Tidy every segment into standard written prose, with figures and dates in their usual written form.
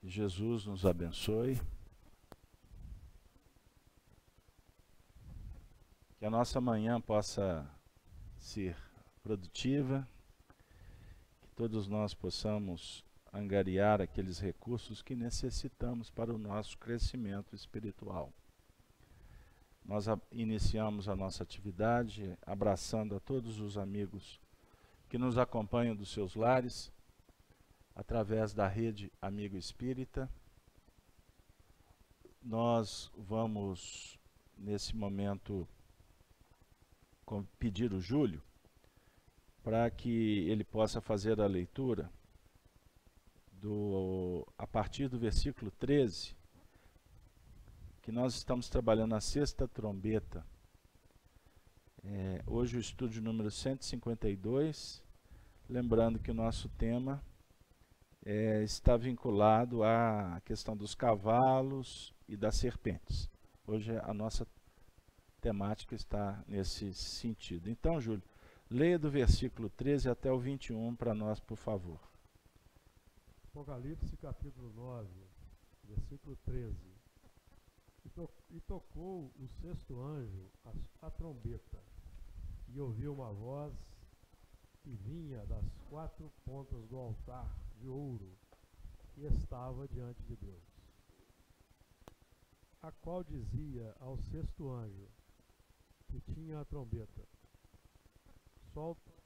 Que Jesus nos abençoe. Que a nossa manhã possa ser produtiva. Que todos nós possamos angariar aqueles recursos que necessitamos para o nosso crescimento espiritual. Nós iniciamos a nossa atividade abraçando a todos os amigos que nos acompanham dos seus lares, através da rede Amigo Espírita. Nós vamos, nesse momento, pedir o Júlio para que ele possa fazer a leitura a partir do versículo 13, que nós estamos trabalhando a sexta trombeta. Hoje o estudo número 152, lembrando que o nosso tema está vinculado à questão dos cavalos e das serpentes. Hoje a nossa temática está nesse sentido. Então, Júlio, leia do versículo 13 até o 21 para nós, por favor. Apocalipse capítulo 9, versículo 13. E tocou o sexto anjo a trombeta, e ouviu uma voz que vinha das quatro pontas do altar de ouro que estava diante de Deus, a qual dizia ao sexto anjo que tinha a trombeta: solta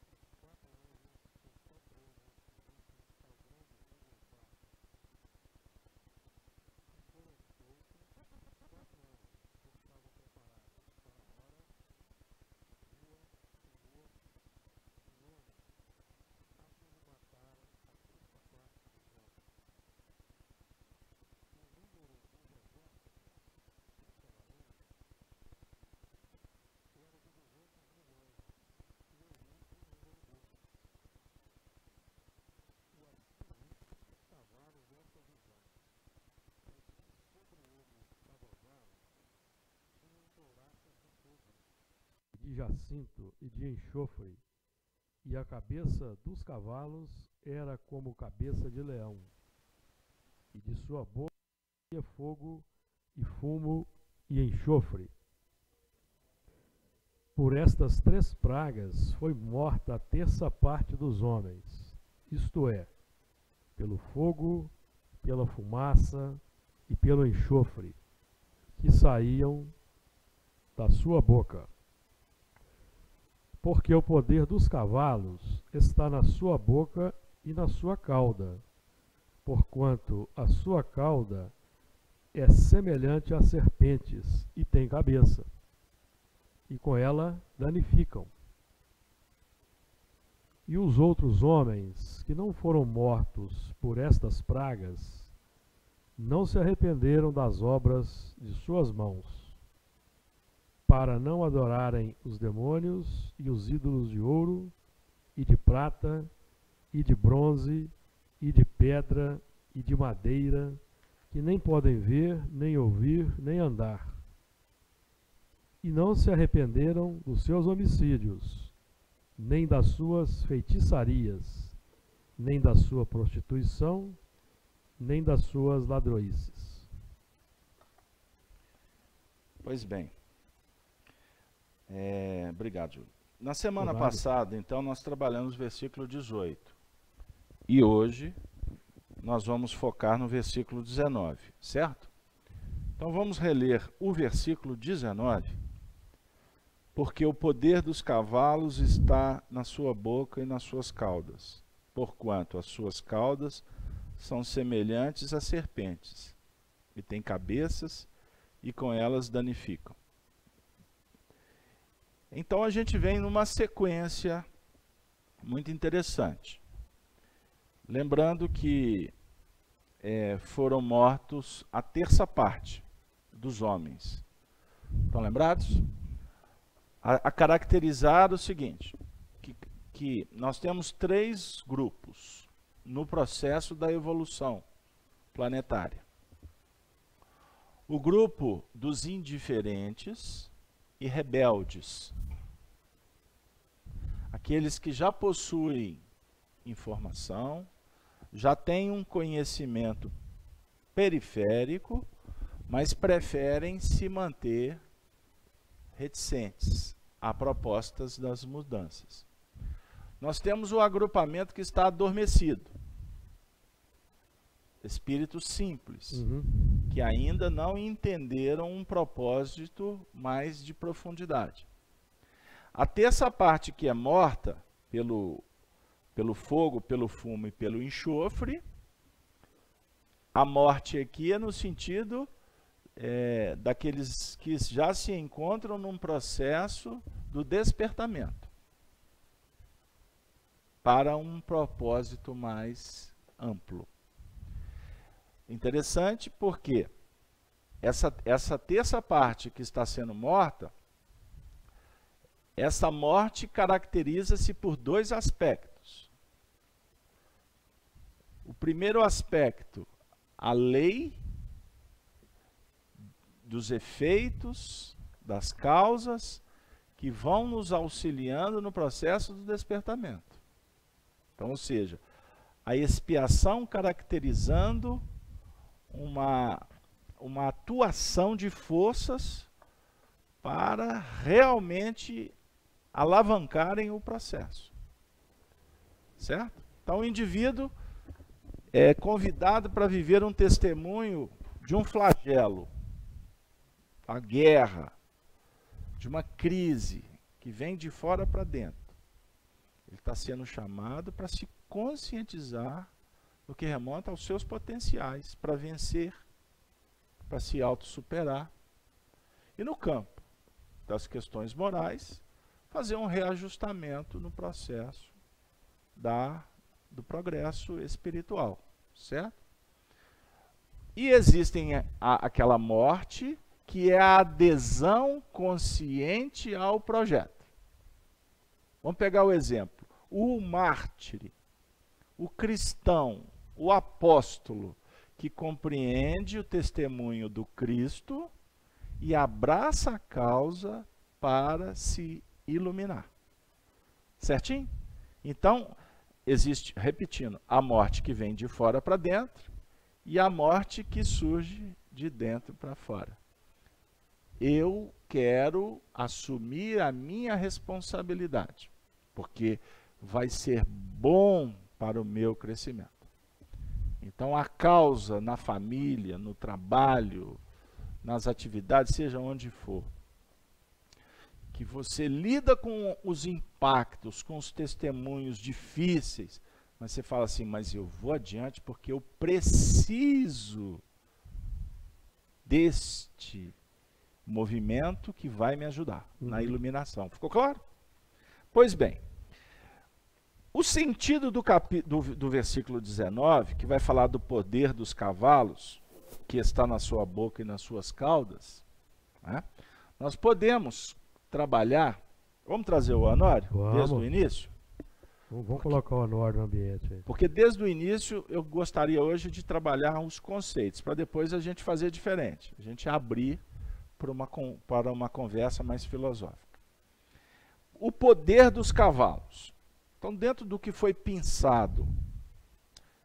de jacinto e de enxofre, e a cabeça dos cavalos era como cabeça de leão, e de sua boca saía fogo e fumo e enxofre. Por estas três pragas foi morta a terça parte dos homens, isto é, pelo fogo, pela fumaça e pelo enxofre, que saíam da sua boca. Porque o poder dos cavalos está na sua boca e na sua cauda, porquanto a sua cauda é semelhante a serpentes e tem cabeça, e com ela danificam. E os outros homens que não foram mortos por estas pragas não se arrependeram das obras de suas mãos, para não adorarem os demônios e os ídolos de ouro, e de prata, e de bronze, e de pedra, e de madeira, que nem podem ver, nem ouvir, nem andar. E não se arrependeram dos seus homicídios, nem das suas feitiçarias, nem da sua prostituição, nem das suas ladroices. Pois bem. Obrigado, Júlio. Na semana passada, então, nós trabalhamos o versículo 18. E hoje nós vamos focar no versículo 19, certo? Então vamos reler o versículo 19, porque o poder dos cavalos está na sua boca e nas suas caudas, porquanto as suas caudas são semelhantes a serpentes, e têm cabeças, e com elas danificam. Então a gente vem numa sequência muito interessante. Lembrando que foram mortos a terça parte dos homens. Estão lembrados? A caracterizar o seguinte, que nós temos três grupos no processo da evolução planetária. O grupo dos indiferentes e rebeldes, aqueles que já possuem informação, já têm um conhecimento periférico, mas preferem se manter reticentes a propostas das mudanças. Nós temos o agrupamento que está adormecido. Espíritos simples, que ainda não entenderam um propósito mais de profundidade. A terça parte que é morta pelo fogo, pelo fumo e pelo enxofre, a morte aqui é no sentido daqueles que já se encontram num processo do despertamento para um propósito mais amplo. Interessante porque essa terça parte que está sendo morta, essa morte caracteriza-se por dois aspectos. O primeiro aspecto, a lei dos efeitos, das causas, que vão nos auxiliando no processo do despertamento. Então, ou seja, a expiação caracterizando uma atuação de forças para realmente alavancarem o processo. Certo? Então, o indivíduo é convidado para viver um testemunho de um flagelo, a guerra, de uma crise que vem de fora para dentro. Ele está sendo chamado para se conscientizar no que remonta aos seus potenciais, para vencer, para se autossuperar. E no campo das questões morais, fazer um reajustamento no processo do progresso espiritual, certo? E existem aquela morte que é a adesão consciente ao projeto. Vamos pegar o exemplo. O mártir, o cristão, o apóstolo, que compreende o testemunho do Cristo e abraça a causa para se iluminar. Certinho? Então, existe, repetindo, a morte que vem de fora para dentro e a morte que surge de dentro para fora. Eu quero assumir a minha responsabilidade, porque vai ser bom para o meu crescimento. Então, a causa na família, no trabalho, nas atividades, seja onde for, que você lida com os impactos, com os testemunhos difíceis, mas você fala assim, mas eu vou adiante porque eu preciso deste movimento que vai me ajudar na iluminação. Ficou claro? Pois bem, o sentido do versículo 19, que vai falar do poder dos cavalos, que está na sua boca e nas suas caudas, né? Nós podemos trabalhar, vamos trazer o Honório, desde o início? Vamos colocar o Honório no ambiente aí. Porque desde o início eu gostaria hoje de trabalhar os conceitos, para depois a gente fazer diferente, a gente abrir para uma conversa mais filosófica. O poder dos cavalos. Então, dentro do que foi pensado,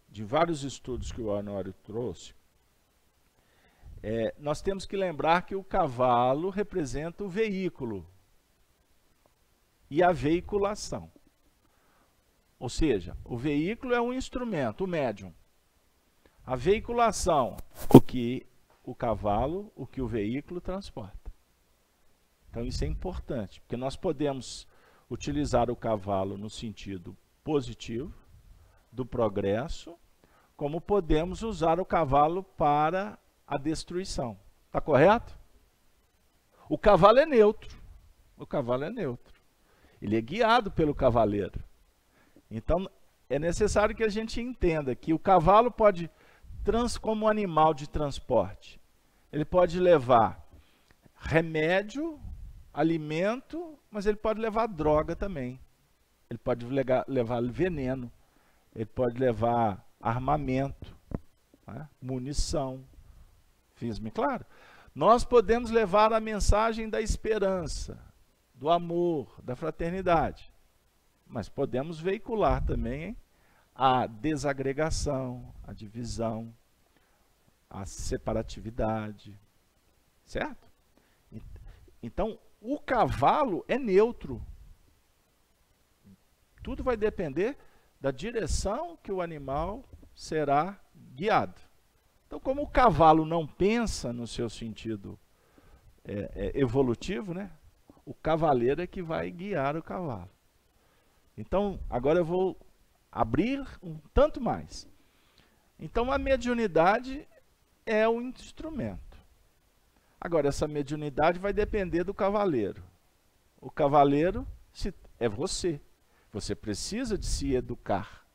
de vários estudos que o Honório trouxe, nós temos que lembrar que o cavalo representa o veículo e a veiculação. Ou seja, o veículo é um instrumento, o médium. A veiculação, o que o veículo transporta. Então isso é importante, porque nós podemos utilizar o cavalo no sentido positivo, do progresso, como podemos usar o cavalo para a destruição. Está correto? O cavalo é neutro. O cavalo é neutro. Ele é guiado pelo cavaleiro. Então, é necessário que a gente entenda que o cavalo pode, como animal de transporte, ele pode levar remédio, alimento, mas ele pode levar droga também. Ele pode levar veneno, ele pode levar armamento, né? Munição. Fiz-me claro? Nós podemos levar a mensagem da esperança, do amor, da fraternidade. Mas podemos veicular também a desagregação, a divisão, a separatividade, certo? Então, o cavalo é neutro. Tudo vai depender da direção que o animal será guiado. Então, como o cavalo não pensa no seu sentido evolutivo, né? O cavaleiro é que vai guiar o cavalo. Então, agora eu vou abrir um tanto mais. Então, a mediunidade é o instrumento. Agora, essa mediunidade vai depender do cavaleiro. O cavaleiro é você. Você precisa de se educar.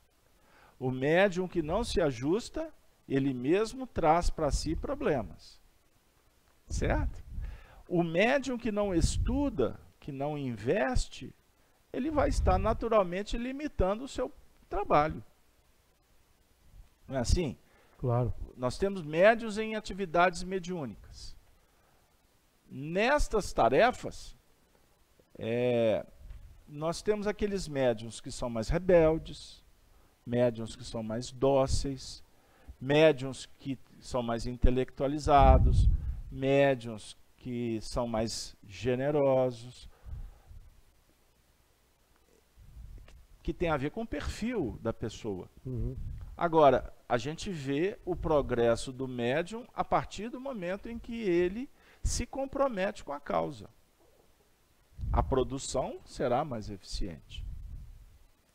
O médium que não se ajusta, ele mesmo traz para si problemas. Certo? O médium que não estuda, que não investe, ele vai estar naturalmente limitando o seu trabalho. Não é assim? Claro. Nós temos médiuns em atividades mediúnicas. Nestas tarefas, nós temos aqueles médiuns que são mais rebeldes, médiuns que são mais dóceis, médiuns que são mais intelectualizados, médiuns que são mais generosos, que tem a ver com o perfil da pessoa. Uhum. Agora, a gente vê o progresso do médium a partir do momento em que ele se compromete com a causa. A produção será mais eficiente.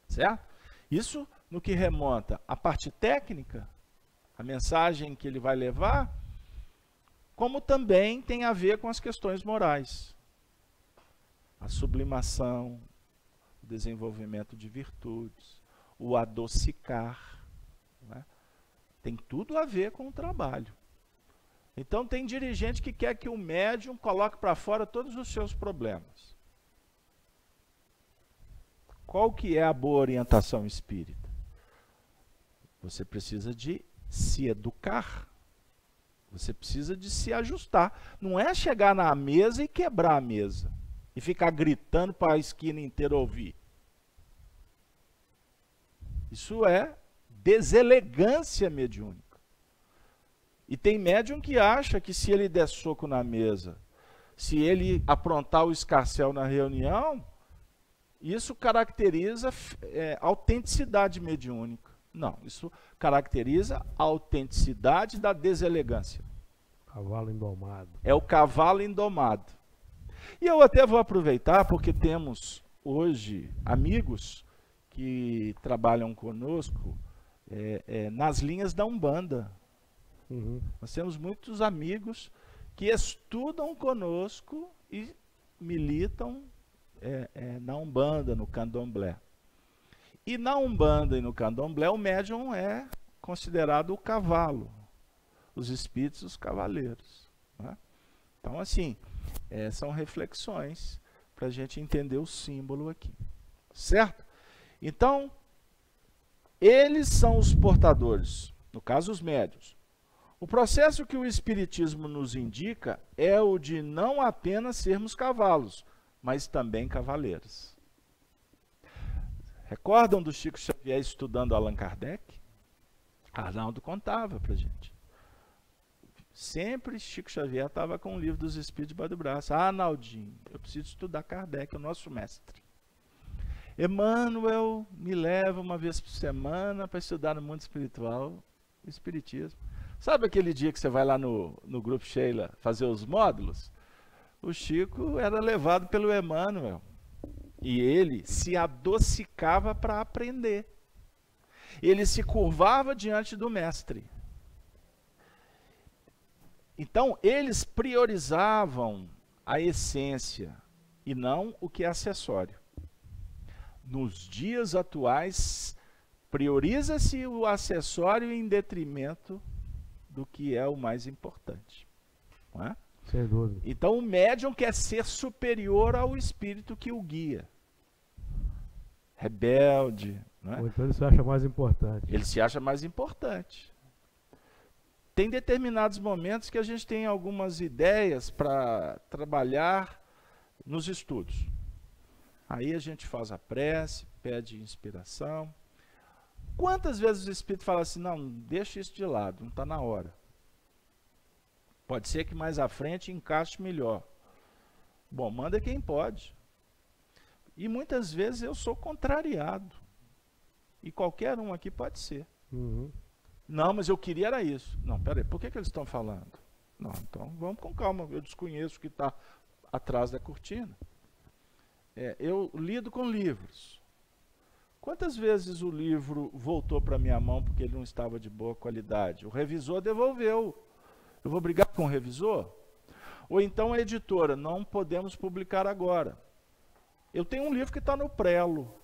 Certo? Isso no que remonta à parte técnica, a mensagem que ele vai levar, como também tem a ver com as questões morais. A sublimação, o desenvolvimento de virtudes, o adocicar, né? Tem tudo a ver com o trabalho. Então tem dirigente que quer que o médium coloque para fora todos os seus problemas. Qual que é a boa orientação espírita? Você precisa de se educar. Você precisa de se ajustar. Não é chegar na mesa e quebrar a mesa. E ficar gritando para a esquina inteira ouvir. Isso é deselegância mediúnica. E tem médium que acha que se ele der soco na mesa, se ele aprontar o escarcéu na reunião, isso caracteriza autenticidade mediúnica. Não, isso caracteriza a autenticidade da deselegância. Cavalo indomado. É o cavalo indomado. E eu até vou aproveitar, porque temos hoje amigos que trabalham conosco nas linhas da Umbanda. Uhum. Nós temos muitos amigos que estudam conosco e militam na Umbanda, no Candomblé. E na Umbanda e no Candomblé, o médium é considerado o cavalo, os espíritos, os cavaleiros. Né? Então, assim, são reflexões para a gente entender o símbolo aqui. Certo? Então, eles são os portadores, no caso, os médiuns. O processo que o Espiritismo nos indica é o de não apenas sermos cavalos, mas também cavaleiros. Recordam do Chico Xavier estudando Allan Kardec? Arnaldo contava para a gente. Sempre Chico Xavier estava com o livro dos Espíritos debaixo do braço. Ah, Arnaldinho, eu preciso estudar Kardec, o nosso mestre. Emmanuel me leva uma vez por semana para estudar no mundo espiritual, o Espiritismo. Sabe aquele dia que você vai lá no Grupo Sheila fazer os módulos? O Chico era levado pelo Emmanuel. E ele se adocicava para aprender. Ele se curvava diante do mestre. Então, eles priorizavam a essência e não o que é acessório. Nos dias atuais, prioriza-se o acessório em detrimento do que é o mais importante. Não é? Sem dúvida. Então o médium quer ser superior ao espírito que o guia. Rebelde. Não é? Ou então ele se acha mais importante. Ele se acha mais importante. Tem determinados momentos que a gente tem algumas ideias para trabalhar nos estudos. Aí a gente faz a prece, pede inspiração. Quantas vezes o Espírito fala assim, não, deixa isso de lado, não está na hora. Pode ser que mais à frente encaixe melhor. Bom, manda quem pode. E muitas vezes eu sou contrariado. E qualquer um aqui pode ser. Uhum. Não, mas eu queria era isso. Não, peraí, por que eles estão falando? Não, então vamos com calma, eu desconheço o que está atrás da cortina. Eu lido com livros. Quantas vezes o livro voltou para minha mão porque ele não estava de boa qualidade? O revisor devolveu. Eu vou brigar com o revisor? Ou então a editora, não podemos publicar agora. Eu tenho um livro que está no prelo.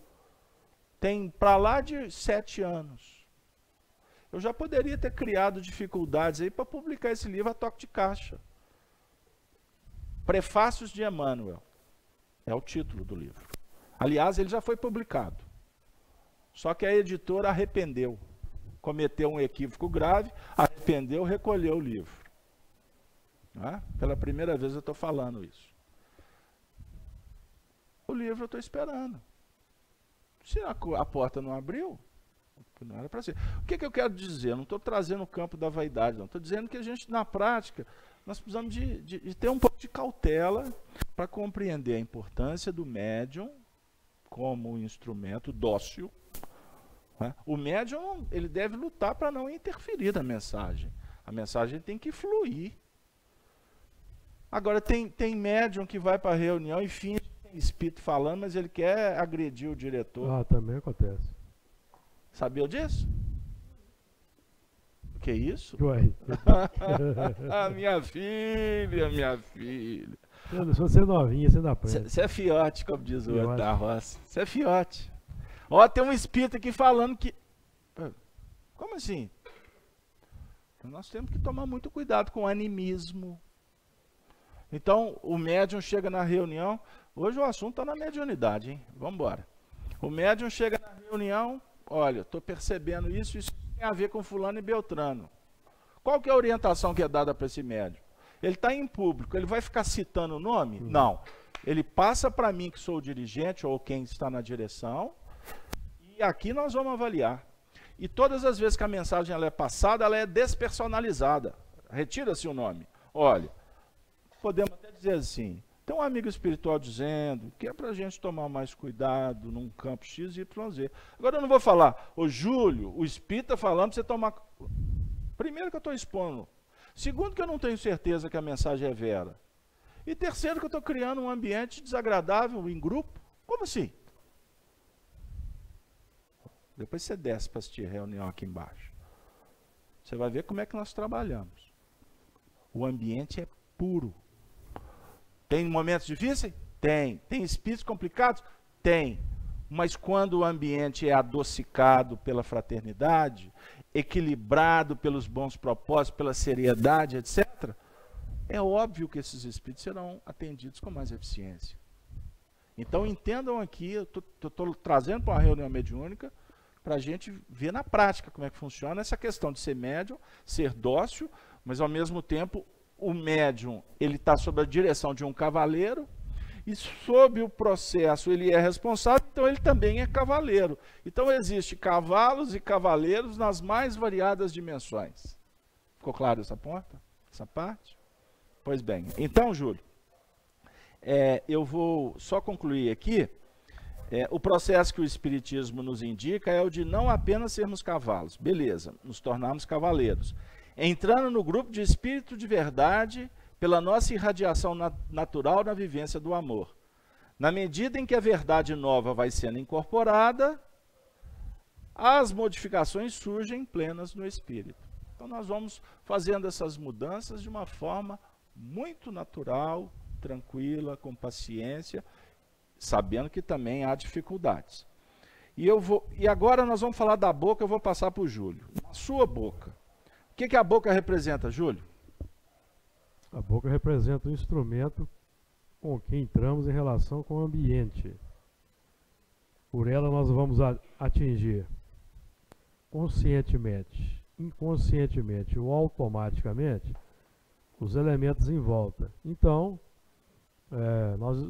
Tem para lá de 7 anos. Eu já poderia ter criado dificuldades aí para publicar esse livro a toque de caixa. Prefácios de Emmanuel. É o título do livro. Aliás, ele já foi publicado. Só que a editora arrependeu. Cometeu um equívoco grave, arrependeu, recolheu o livro. Pela primeira vez eu estou falando isso. O livro eu estou esperando. Se a porta não abriu, não era para ser. O que eu quero dizer? Eu não estou trazendo o campo da vaidade, não. Estou dizendo que a gente, na prática, nós precisamos de ter um pouco de cautela para compreender a importância do médium como um instrumento dócil. O médium, ele deve lutar para não interferir na mensagem. A mensagem tem que fluir. Agora, tem médium que vai para a reunião e finge que tem espírito falando, mas ele quer agredir o diretor. Ah, também acontece. Sabia disso? O que é isso? Ué. Minha filha. Se você é novinha, você não aprende. Você é fiote, como diz o outro da roça. Você é fiote. Ó, tem um espírito aqui falando que... Como assim? Então, nós temos que tomar muito cuidado com o animismo. Então, o médium chega na reunião... Hoje o assunto está na mediunidade, hein? Vamos embora. O médium chega na reunião... Olha, estou percebendo isso tem a ver com fulano e beltrano. Qual que é a orientação que é dada para esse médium? Ele está em público, ele vai ficar citando o nome? Não. Ele passa para mim, que sou o dirigente, ou quem está na direção, e aqui nós vamos avaliar. E todas as vezes que a mensagem ela é passada, ela é despersonalizada. Retira-se o nome. Olha, podemos até dizer assim, tem um amigo espiritual dizendo que é para a gente tomar mais cuidado num campo X, Y, Z. Agora eu não vou falar, ô Júlio, o espírita falando para você tomar... Primeiro que eu estou expondo. Segundo que eu não tenho certeza que a mensagem é vera. E terceiro que eu estou criando um ambiente desagradável em grupo. Como assim? Depois você desce para assistir a reunião aqui embaixo. Você vai ver como é que nós trabalhamos. O ambiente é puro. Tem momentos difíceis? Tem. Tem espíritos complicados? Tem. Mas quando o ambiente é adocicado pela fraternidade, equilibrado pelos bons propósitos, pela seriedade, etc., é óbvio que esses espíritos serão atendidos com mais eficiência. Então entendam aqui, eu estou trazendo para uma reunião mediúnica, para a gente ver na prática como é que funciona essa questão de ser médium, ser dócil, mas ao mesmo tempo o médium ele está sob a direção de um cavaleiro, e sob o processo ele é responsável, então ele também é cavaleiro. Então existe cavalos e cavaleiros nas mais variadas dimensões. Ficou claro essa parte? Pois bem, então Júlio, eu vou só concluir aqui. O processo que o Espiritismo nos indica é o de não apenas sermos cavalos, beleza, nos tornarmos cavaleiros, entrando no grupo de espírito de verdade pela nossa irradiação natural na vivência do amor. Na medida em que a verdade nova vai sendo incorporada, as modificações surgem plenas no espírito. Então nós vamos fazendo essas mudanças de uma forma muito natural, tranquila, com paciência, sabendo que também há dificuldades. E agora nós vamos falar da boca, eu vou passar para o Júlio. Na sua boca. O que a boca representa, Júlio? A boca representa um instrumento com que entramos em relação com o ambiente. Por ela nós vamos atingir conscientemente, inconscientemente ou automaticamente os elementos em volta. Então,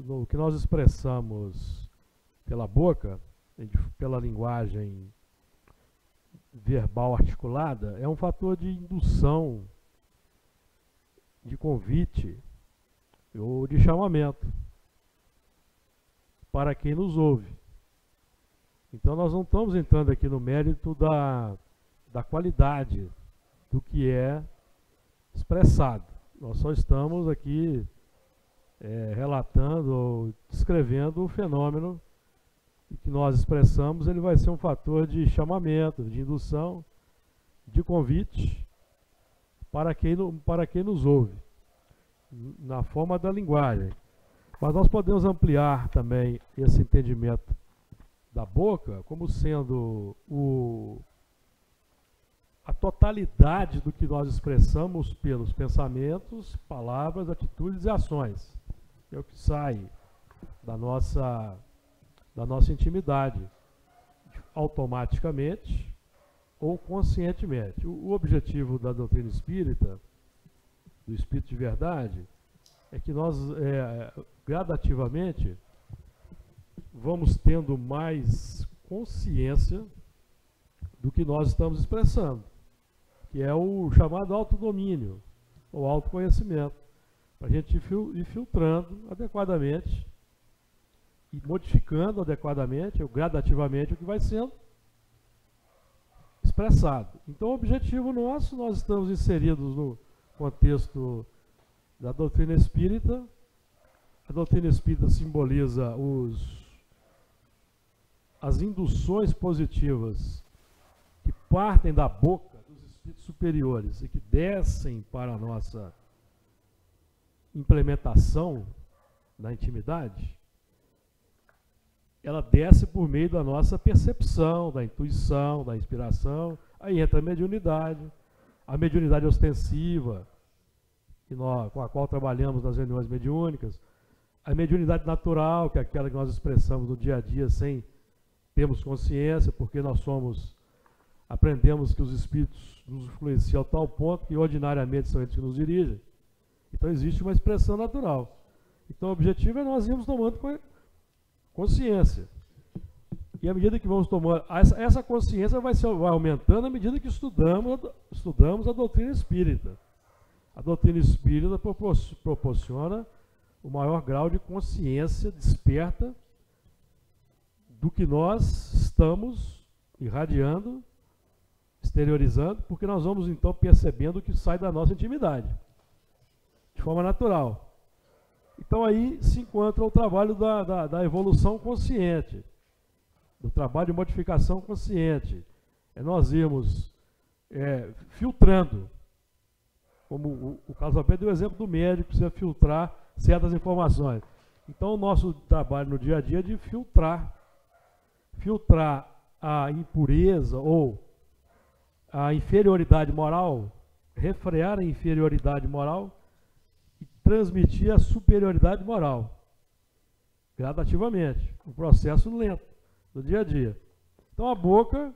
o que nós expressamos pela boca, pela linguagem verbal articulada, é um fator de indução de convite ou de chamamento para quem nos ouve. Então nós não estamos entrando aqui no mérito da qualidade do que é expressado. Nós só estamos aqui relatando ou descrevendo o fenômeno que nós expressamos. Ele vai ser um fator de chamamento, de indução, de convite para quem nos ouve, na forma da linguagem. Mas nós podemos ampliar também esse entendimento da boca como sendo a totalidade do que nós expressamos pelos pensamentos, palavras, atitudes e ações. É o que sai da nossa intimidade, automaticamente ou conscientemente. O objetivo da doutrina espírita, do Espírito de Verdade, é que nós, gradativamente, vamos tendo mais consciência do que nós estamos expressando, que é o chamado autodomínio, ou autoconhecimento, para a gente ir filtrando adequadamente e modificando adequadamente, ou gradativamente, o que vai sendo expressado. Então, o objetivo nosso, nós estamos inseridos no contexto da doutrina espírita. A doutrina espírita simboliza as induções positivas que partem da boca dos espíritos superiores e que descem para a nossa implementação na intimidade. Ela desce por meio da nossa percepção, da intuição, da inspiração. Aí entra a mediunidade ostensiva, com a qual trabalhamos nas reuniões mediúnicas, a mediunidade natural, que é aquela que nós expressamos no dia a dia sem termos consciência, porque aprendemos que os espíritos nos influenciam a tal ponto que ordinariamente são eles que nos dirigem. Então existe uma expressão natural. Então o objetivo é nós irmos tomando consciência. E à medida que vamos tomando, essa consciência vai aumentando à medida que estudamos a doutrina espírita. A doutrina espírita proporciona o maior grau de consciência desperta do que nós estamos irradiando, exteriorizando, porque nós vamos então percebendo o que sai da nossa intimidade, de forma natural. Então aí se encontra o trabalho da evolução consciente, do trabalho de modificação consciente. É nós irmos filtrando, como o Carlos Alberto deu o exemplo do médico, precisa filtrar certas informações. Então o nosso trabalho no dia a dia é de filtrar a impureza ou a inferioridade moral, refrear a inferioridade moral e transmitir a superioridade moral, gradativamente, um processo lento, do dia a dia. Então a boca,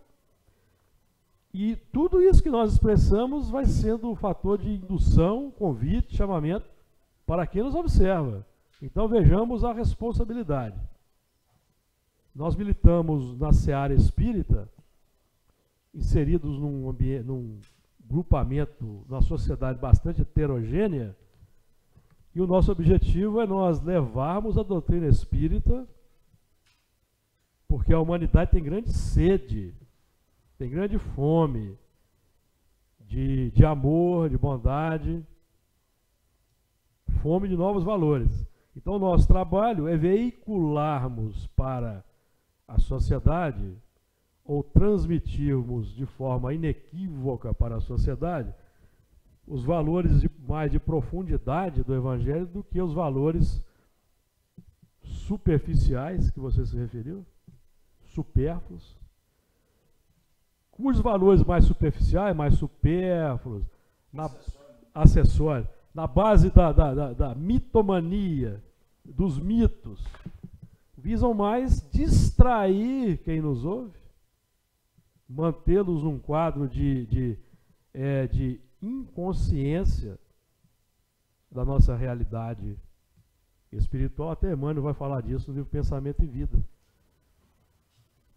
e tudo isso que nós expressamos vai sendo um fator de indução, convite, chamamento para quem nos observa. Então vejamos a responsabilidade. Nós militamos na seara espírita, inseridos num grupamento, numa sociedade bastante heterogênea, e o nosso objetivo é nós levarmos a doutrina espírita, porque a humanidade tem grande sede, tem grande fome de amor, de bondade, fome de novos valores. Então o nosso trabalho é veicularmos para a sociedade, ou transmitirmos de forma inequívoca para a sociedade, os valores mais de profundidade do Evangelho do que os valores superficiais, que você se referiu, supérfluos, cujos valores mais superficiais, mais supérfluos, acessórios, na base da mitomania, dos mitos, visam mais distrair quem nos ouve, mantê-los num quadro de inconsciência da nossa realidade espiritual. Até Emmanuel vai falar disso no livro Pensamento e Vida.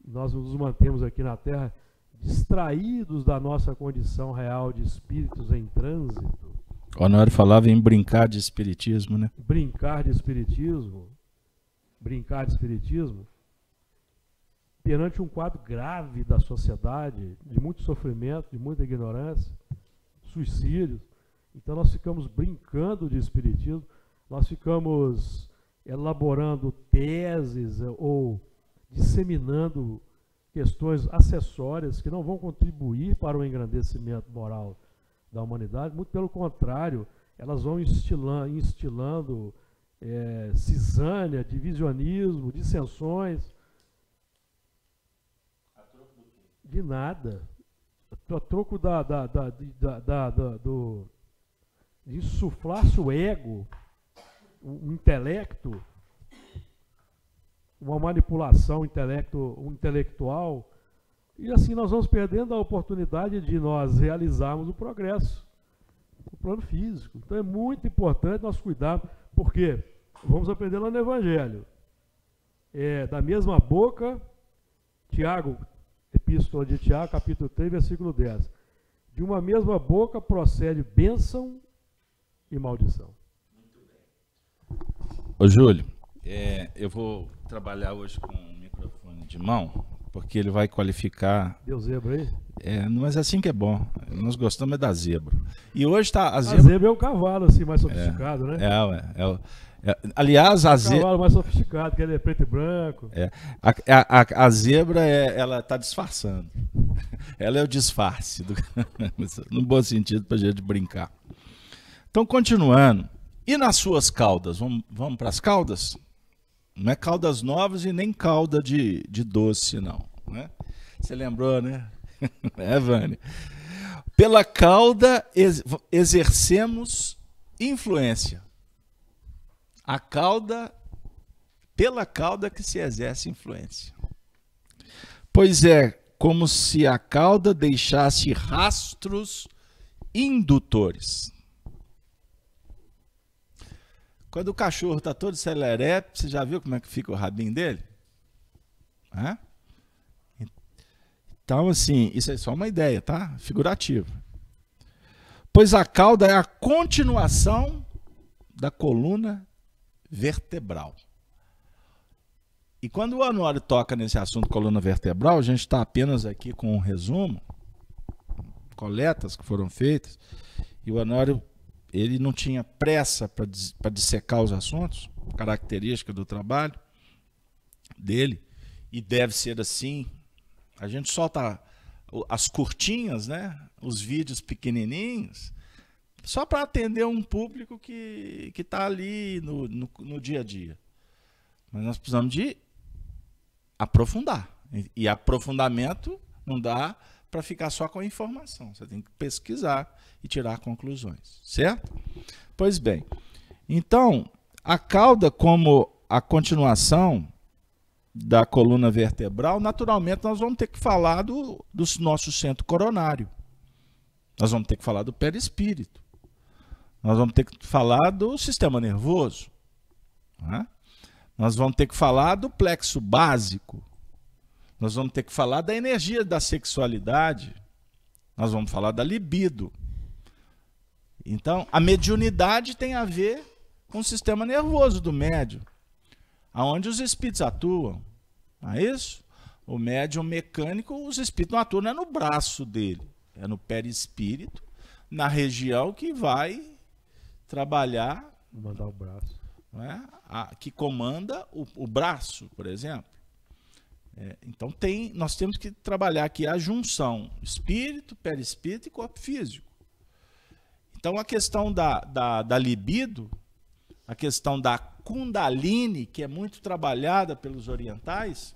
Nós nos mantemos aqui na Terra distraídos da nossa condição real de espíritos em trânsito, O Honório falava em brincar de espiritismo, né? Brincar de espiritismo, perante um quadro grave da sociedade, de muito sofrimento, de muita ignorância, suicídios. Então nós ficamos brincando de espiritismo, nós ficamos elaborando teses ou disseminando questões acessórias que não vão contribuir para o engrandecimento moral da humanidade, muito pelo contrário, elas vão instilando cisânia, divisionismo, dissensões. A troco do quê? De nada. A troco de insuflar-se o ego, o intelecto, uma manipulação intelectual, e assim nós vamos perdendo a oportunidade de nós realizarmos o progresso no plano físico. Então é muito importante nós cuidarmos, porque vamos aprender lá no Evangelho. Da mesma boca, Tiago, Epístola de Tiago, capítulo 3, versículo 10. De uma mesma boca procede bênção e maldição. Muito bem. Ô Júlio, eu vou trabalhar hoje com o microfone de mão, porque ele vai qualificar. Deu zebra aí? Mas assim que é bom. Nós gostamos da zebra. E hoje tá a zebra é um cavalo assim mais sofisticado, né? Aliás, a zebra. Um cavalo mais sofisticado, que ele é preto e branco. A zebra ela está disfarçando. Ela é o disfarce, no bom sentido, para a gente brincar. Então, continuando. E nas suas caudas? Vamos para as caudas? Não é caldas novas e nem calda de doce, não. Né? Você lembrou, né? Vânia? Pela cauda exercemos influência. Pela cauda que se exerce influência. Pois é como se a cauda deixasse rastros indutores. Quando o cachorro está todo serelepe, você já viu como é que fica o rabinho dele? Então, assim, isso é só uma ideia, tá? Figurativa. Pois a cauda é a continuação da coluna vertebral. E quando o Honório toca nesse assunto coluna vertebral, a gente está apenas aqui com um resumo, coletas que foram feitas, e o Honório ele não tinha pressa para dissecar os assuntos, característica do trabalho dele, e deve ser assim. A gente solta as curtinhas, né? Os vídeos pequenininhos, só para atender um público que está ali no dia a dia. Mas nós precisamos de aprofundar. E aprofundamento não dá para ficar só com a informação. Você tem que pesquisar e tirar conclusões, certo? Pois bem, então, a cauda como a continuação da coluna vertebral, naturalmente nós vamos ter que falar do nosso centro coronário. Nós vamos ter que falar do perispírito. Nós vamos ter que falar do sistema nervoso. Né? Nós vamos ter que falar do plexo básico. Nós vamos ter que falar da energia da sexualidade. Nós vamos falar da libido. Então, a mediunidade tem a ver com o sistema nervoso do médium, aonde os espíritos atuam. Não é isso? O médium mecânico, os espíritos não atuam, não é no braço dele, é no perispírito, na região que vai trabalhar, mandar o braço, não é? Que comanda o braço, por exemplo. Então nós temos que trabalhar aqui a junção espírito, perispírito e corpo físico. Então a questão da libido, a questão da Kundalini, que é muito trabalhada pelos orientais,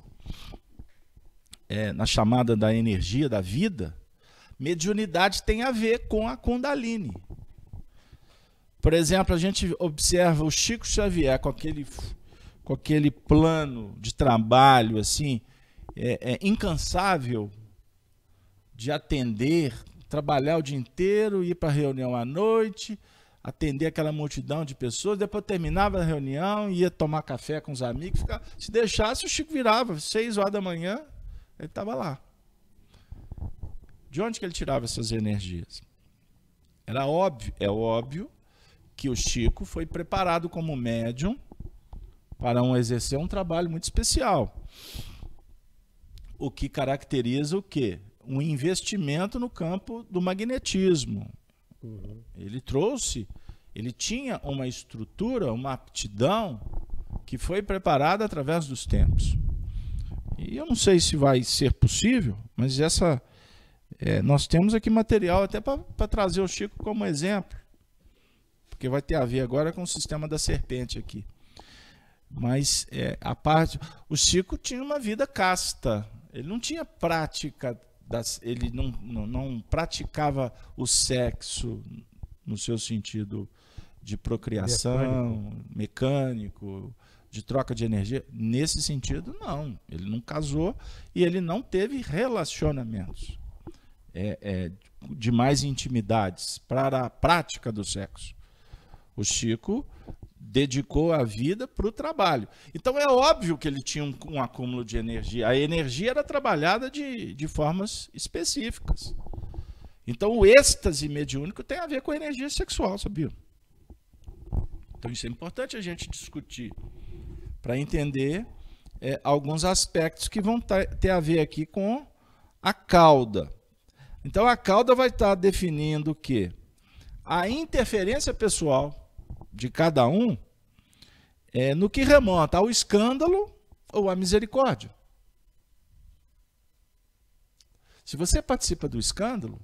na chamada da energia da vida, mediunidade tem a ver com a Kundalini. Por exemplo, a gente observa o Chico Xavier com aquele plano de trabalho assim, incansável de atender, trabalhar o dia inteiro, ir para a reunião à noite, atender aquela multidão de pessoas, depois terminava a reunião, ia tomar café com os amigos, se deixasse o Chico virava, 6 horas da manhã, ele estava lá. De onde que ele tirava essas energias? Era óbvio, é óbvio que o Chico foi preparado como médium para exercer um trabalho muito especial. O que caracteriza o quê? Um investimento no campo do magnetismo. Ele tinha uma estrutura, uma aptidão que foi preparada através dos tempos. E eu não sei se vai ser possível, mas nós temos aqui material até para trazer o Chico como exemplo, porque vai ter a ver agora com o sistema da serpente aqui. Mas o Chico tinha uma vida casta, ele não tinha prática, ele não praticava o sexo no seu sentido de procriação, mecânico, de troca de energia. Nesse sentido, não. Ele não casou e ele não teve relacionamentos de mais intimidades para a prática do sexo. O Chico dedicou a vida para o trabalho. Então é óbvio que ele tinha um acúmulo de energia. A energia era trabalhada de formas específicas. Então o êxtase mediúnico tem a ver com a energia sexual, sabia? Então isso é importante a gente discutir para entender alguns aspectos que vão ter a ver aqui com a cauda. Então a cauda vai estar definindo o quê? A interferência pessoal de cada um no que remonta ao escândalo ou à misericórdia. Se você participa do escândalo,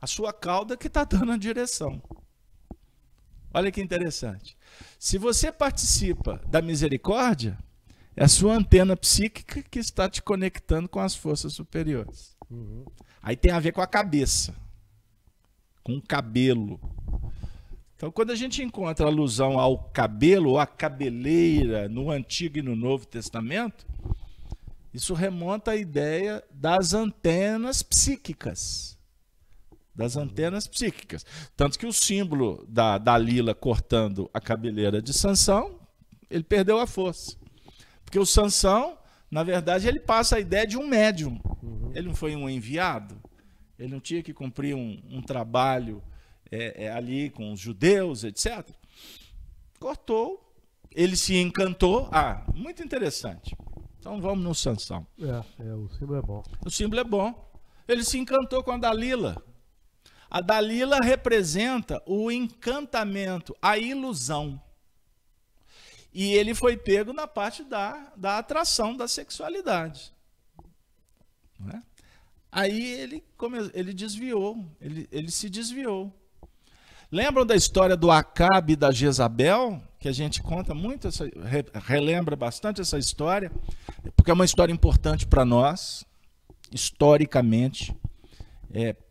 a sua cauda que está dando a direção. Olha que interessante. Se você participa da misericórdia, é a sua antena psíquica que está te conectando com as forças superiores. Aí tem a ver com a cabeça, com o cabelo. Então, quando a gente encontra alusão ao cabelo ou à cabeleira no Antigo e no Novo Testamento, isso remonta à ideia das antenas psíquicas. Das antenas psíquicas. Tanto que o símbolo da Dalila cortando a cabeleira de Sansão, ele perdeu a força. Porque o Sansão, na verdade, ele passa a ideia de um médium. Ele não foi um enviado, ele não tinha que cumprir um trabalho ali com os judeus, etc. Cortou, ele se encantou. Muito interessante. Então vamos no Sansão. O símbolo é bom. O símbolo é bom. Ele se encantou com a Dalila. A Dalila representa o encantamento, a ilusão. E ele foi pego na parte da atração, da sexualidade. Não é? Aí ele desviou, ele se desviou. Lembram da história do Acabe e da Jezabel? Que a gente conta muito, relembra bastante essa história, porque é uma história importante para nós, historicamente,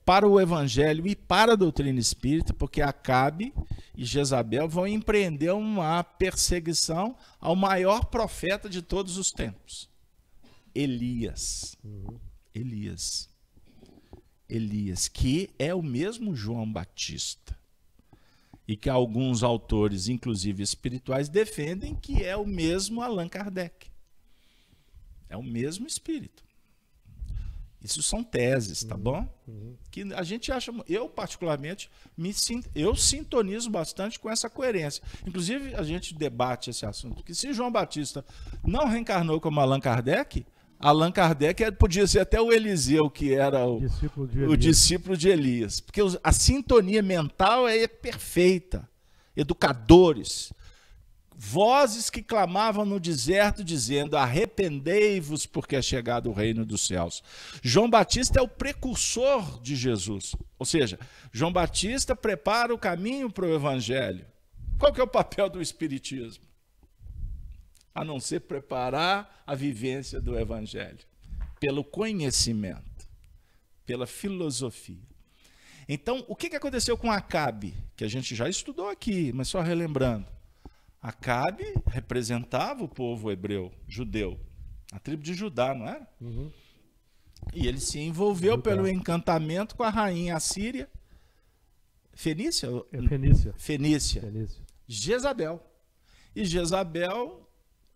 para o Evangelho e para a doutrina espírita, porque Acabe e Jezabel vão empreender uma perseguição ao maior profeta de todos os tempos, Elias. Elias, que é o mesmo João Batista. E que alguns autores, inclusive espirituais, defendem que é o mesmo Allan Kardec. É o mesmo espírito. Isso são teses, tá bom? Que a gente acha, eu particularmente, eu sintonizo bastante com essa coerência. Inclusive, a gente debate esse assunto, que se João Batista não reencarnou como Allan Kardec podia ser até o Eliseu, que era o discípulo de Elias. Porque a sintonia mental é perfeita. Educadores, vozes que clamavam no deserto dizendo: arrependei-vos porque é chegado o reino dos céus. João Batista é o precursor de Jesus. Ou seja, João Batista prepara o caminho para o Evangelho. Qual que é o papel do Espiritismo? A não ser preparar a vivência do Evangelho, pelo conhecimento, pela filosofia. Então, o que aconteceu com Acabe? Que a gente já estudou aqui, mas só relembrando. Acabe representava o povo hebreu, judeu, a tribo de Judá, não era? E ele se envolveu pelo encantamento com a rainha assíria, Fenícia? Fenícia. Jezabel. E Jezabel,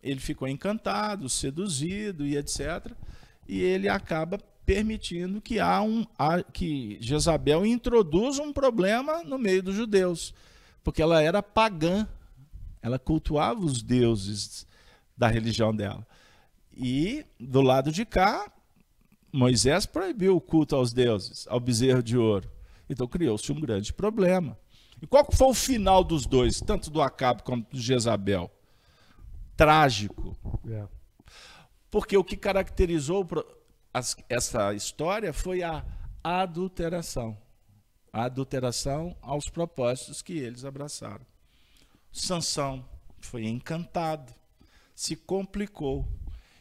ele ficou encantado, seduzido e etc. E ele acaba permitindo que Jezabel introduza um problema no meio dos judeus, porque ela era pagã, ela cultuava os deuses da religião dela. E do lado de cá, Moisés proibiu o culto aos deuses, ao bezerro de ouro. Então criou-se um grande problema. E qual foi o final dos dois, tanto do Acabe como do Jezabel? Trágico. Porque o que caracterizou essa história foi a adulteração. A adulteração aos propósitos que eles abraçaram. Sansão foi encantado, se complicou.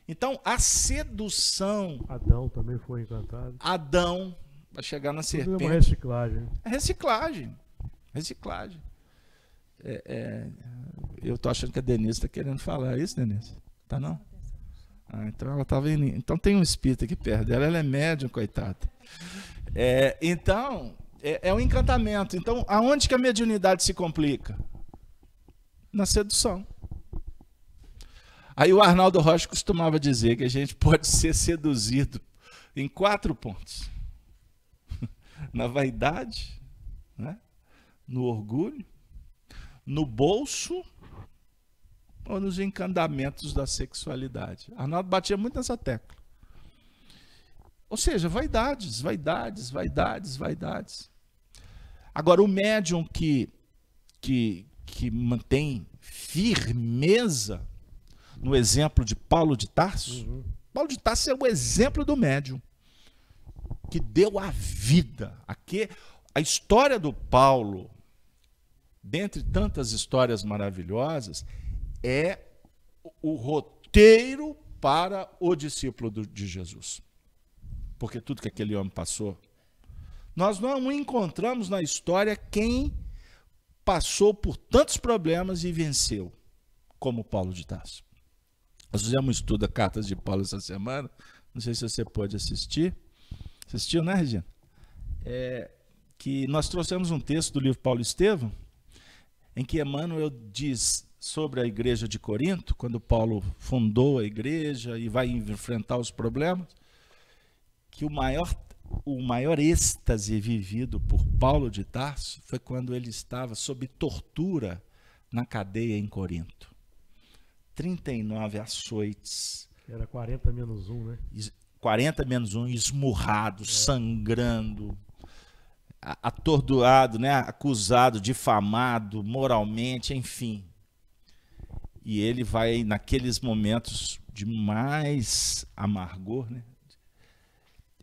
Então, a sedução... Adão também foi encantado. Adão vai chegar na serpente. Tudo é uma reciclagem. É reciclagem. Reciclagem. Eu tô achando que a Denise está querendo falar isso, Denise? Tá não? Então ela estava indo. Então tem um espírito aqui perto dela, ela é médium, coitada. Então, é um encantamento. Então, aonde que a mediunidade se complica? Na sedução. Aí o Arnaldo Rocha costumava dizer que a gente pode ser seduzido em 4 pontos. Na vaidade, né? No orgulho, no bolso ou nos encantamentos da sexualidade. Arnaldo batia muito nessa tecla. Ou seja, vaidades, vaidades, vaidades, vaidades. Agora, o médium que mantém firmeza no exemplo de Paulo de Tarso, Paulo de Tarso é o exemplo do médium que deu a vida. Aqui, a história do Paulo, dentre tantas histórias maravilhosas, é o roteiro para o discípulo de Jesus. Porque tudo que aquele homem passou, nós não encontramos na história quem passou por tantos problemas e venceu, como Paulo de Tarso. Nós fizemos um estudo da Cartas de Paulo essa semana, não sei se você pode assistir. Assistiu, né, Regina? Que nós trouxemos um texto do livro Paulo Estevão, em que Emmanuel diz sobre a igreja de Corinto, quando Paulo fundou a igreja e vai enfrentar os problemas, que o maior êxtase vivido por Paulo de Tarso foi quando ele estava sob tortura na cadeia em Corinto. 39 açoites. Era 40 menos 1, né? 40 menos 1, esmurrado, sangrando, atordoado, né? Acusado, difamado, moralmente, enfim. E ele vai, naqueles momentos de mais amargor, né?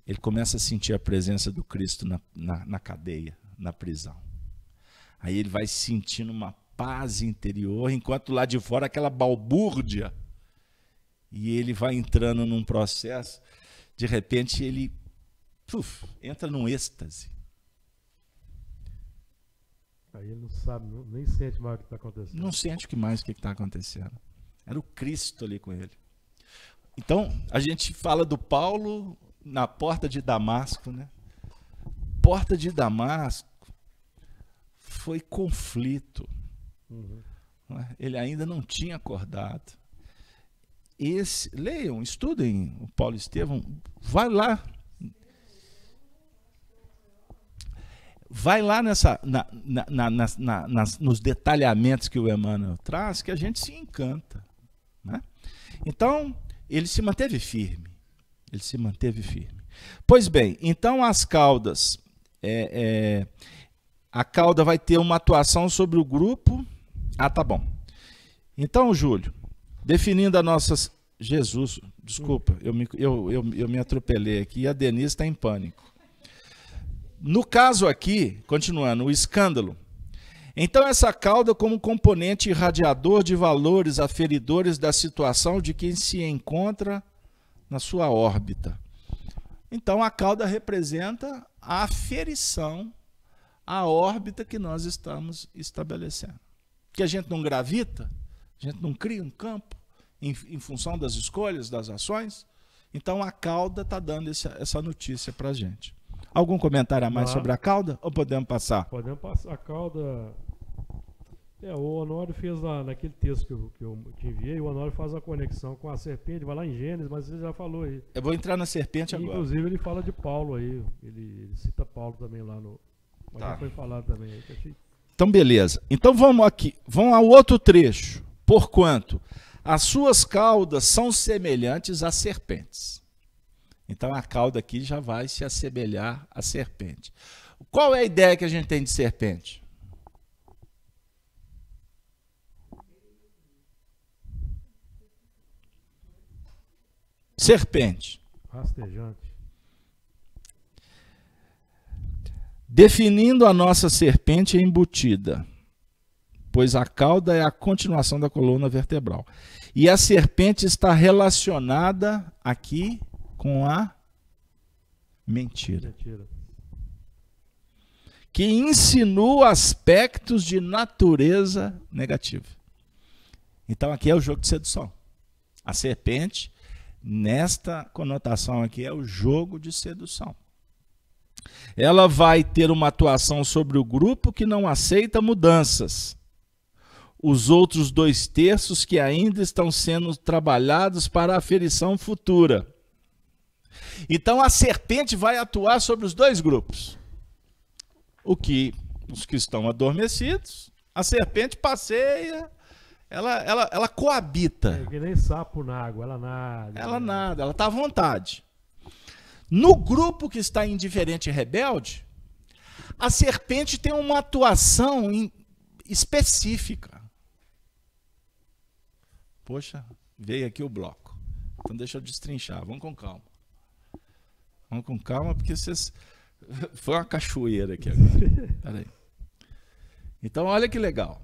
Ele começa a sentir a presença do Cristo na cadeia, na prisão. Aí ele vai sentindo uma paz interior, enquanto lá de fora aquela balbúrdia. E ele vai entrando num processo, de repente ele entra num êxtase. Aí ele não sabe, nem sente mais o que está acontecendo. Não sente mais o que está acontecendo. Era o Cristo ali com ele. Então, a gente fala do Paulo na porta de Damasco, né? Porta de Damasco foi conflito. Ele ainda não tinha acordado. Leiam, estudem o Paulo Estevão, vai lá nos detalhamentos que o Emmanuel traz, que a gente se encanta, né? Então, ele se manteve firme. Pois bem, então as caudas, a cauda vai ter uma atuação sobre o grupo. Tá bom. Então, Júlio, definindo a nossa... Jesus, desculpa, eu me atropelei aqui e a Denise está em pânico. No caso aqui, continuando, o escândalo. Então, essa cauda como componente irradiador de valores aferidores da situação de quem se encontra na sua órbita. Então, a cauda representa a aferição à órbita que nós estamos estabelecendo. Que a gente não gravita, a gente não cria um campo em função das escolhas, das ações. Então, a cauda está dando essa notícia para a gente. Algum comentário a mais sobre a cauda ou podemos passar? Podemos passar. A cauda O Honório fez naquele texto que eu te enviei, o Honório faz a conexão com a serpente, vai lá em Gênesis, mas você já falou aí. Eu vou entrar na serpente agora. Inclusive ele fala de Paulo aí, ele cita Paulo também lá no... Mas já foi falado também aí. Então beleza, então vamos aqui, vamos ao outro trecho. Porquanto as suas caudas são semelhantes a serpentes. Então a cauda aqui já vai se assemelhar à serpente. Qual é a ideia que a gente tem de serpente? Serpente. Rastejante. Definindo a nossa serpente embutida, pois a cauda é a continuação da coluna vertebral. E a serpente está relacionada aqui com a mentira. Que insinua aspectos de natureza negativa. Então aqui é o jogo de sedução. A serpente, nesta conotação aqui, é o jogo de sedução. Ela vai ter uma atuação sobre o grupo que não aceita mudanças. Os outros 2/3 que ainda estão sendo trabalhados para a aferição futura. Então a serpente vai atuar sobre os dois grupos. Os que estão adormecidos, a serpente passeia, ela coabita. É que nem sapo na água, ela nada. Ela nada, ela está à vontade. No grupo que está indiferente e rebelde, a serpente tem uma atuação específica. Poxa, veio aqui o bloco. Então deixa eu destrinchar, vamos com calma. Vamos com calma, porque vocês... Foi uma cachoeira aqui agora. Peraí. Então, olha que legal.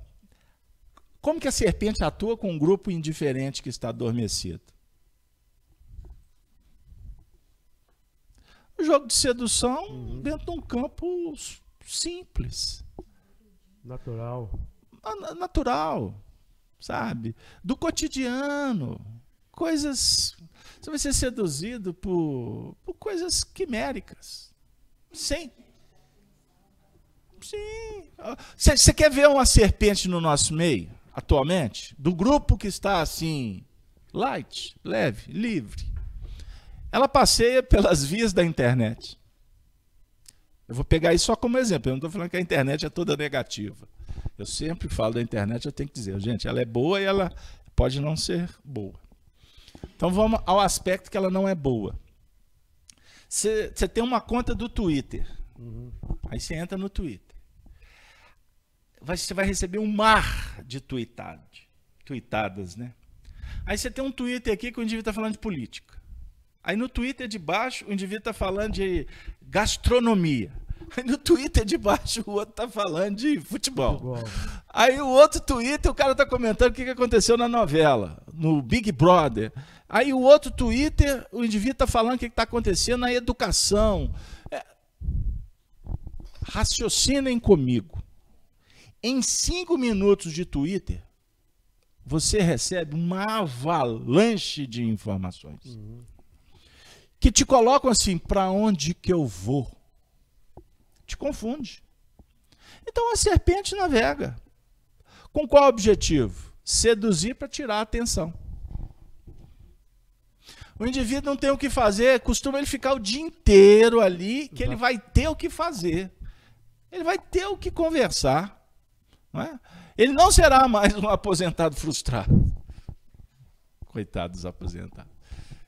Como que a serpente atua com um grupo indiferente que está adormecido? O jogo de sedução dentro de um campo simples. Natural, sabe? Do cotidiano. Coisas... Você vai ser seduzido por coisas quiméricas. Sim. Você quer ver uma serpente no nosso meio, atualmente? Do grupo que está assim, light, leve, livre. Ela passeia pelas vias da internet. Eu vou pegar isso só como exemplo. Eu não estou falando que a internet é toda negativa. Eu sempre falo da internet, eu tenho que dizer, gente, ela é boa e ela pode não ser boa. Então vamos ao aspecto que ela não é boa. Você tem uma conta do Twitter. Aí você entra no Twitter. Você vai receber um mar de tweetadas, né? Aí você tem um Twitter aqui que o indivíduo está falando de política. Aí no Twitter de baixo, o indivíduo está falando de gastronomia. Aí no Twitter de baixo, o outro está falando de futebol. Aí o outro Twitter, o cara está comentando o que aconteceu na novela, no Big Brother. Aí o outro Twitter, o indivíduo está falando o que está acontecendo na educação. Raciocinem comigo. Em 5 minutos de Twitter, você recebe uma avalanche de informações. Que te colocam assim, para onde que eu vou? Te confunde. Então a serpente navega. Com qual objetivo? Seduzir para tirar a atenção. O indivíduo não tem o que fazer, costuma ele ficar o dia inteiro ali, que ele vai ter o que fazer. Ele vai ter o que conversar. Não é? Ele não será mais um aposentado frustrado. Coitado dos aposentados.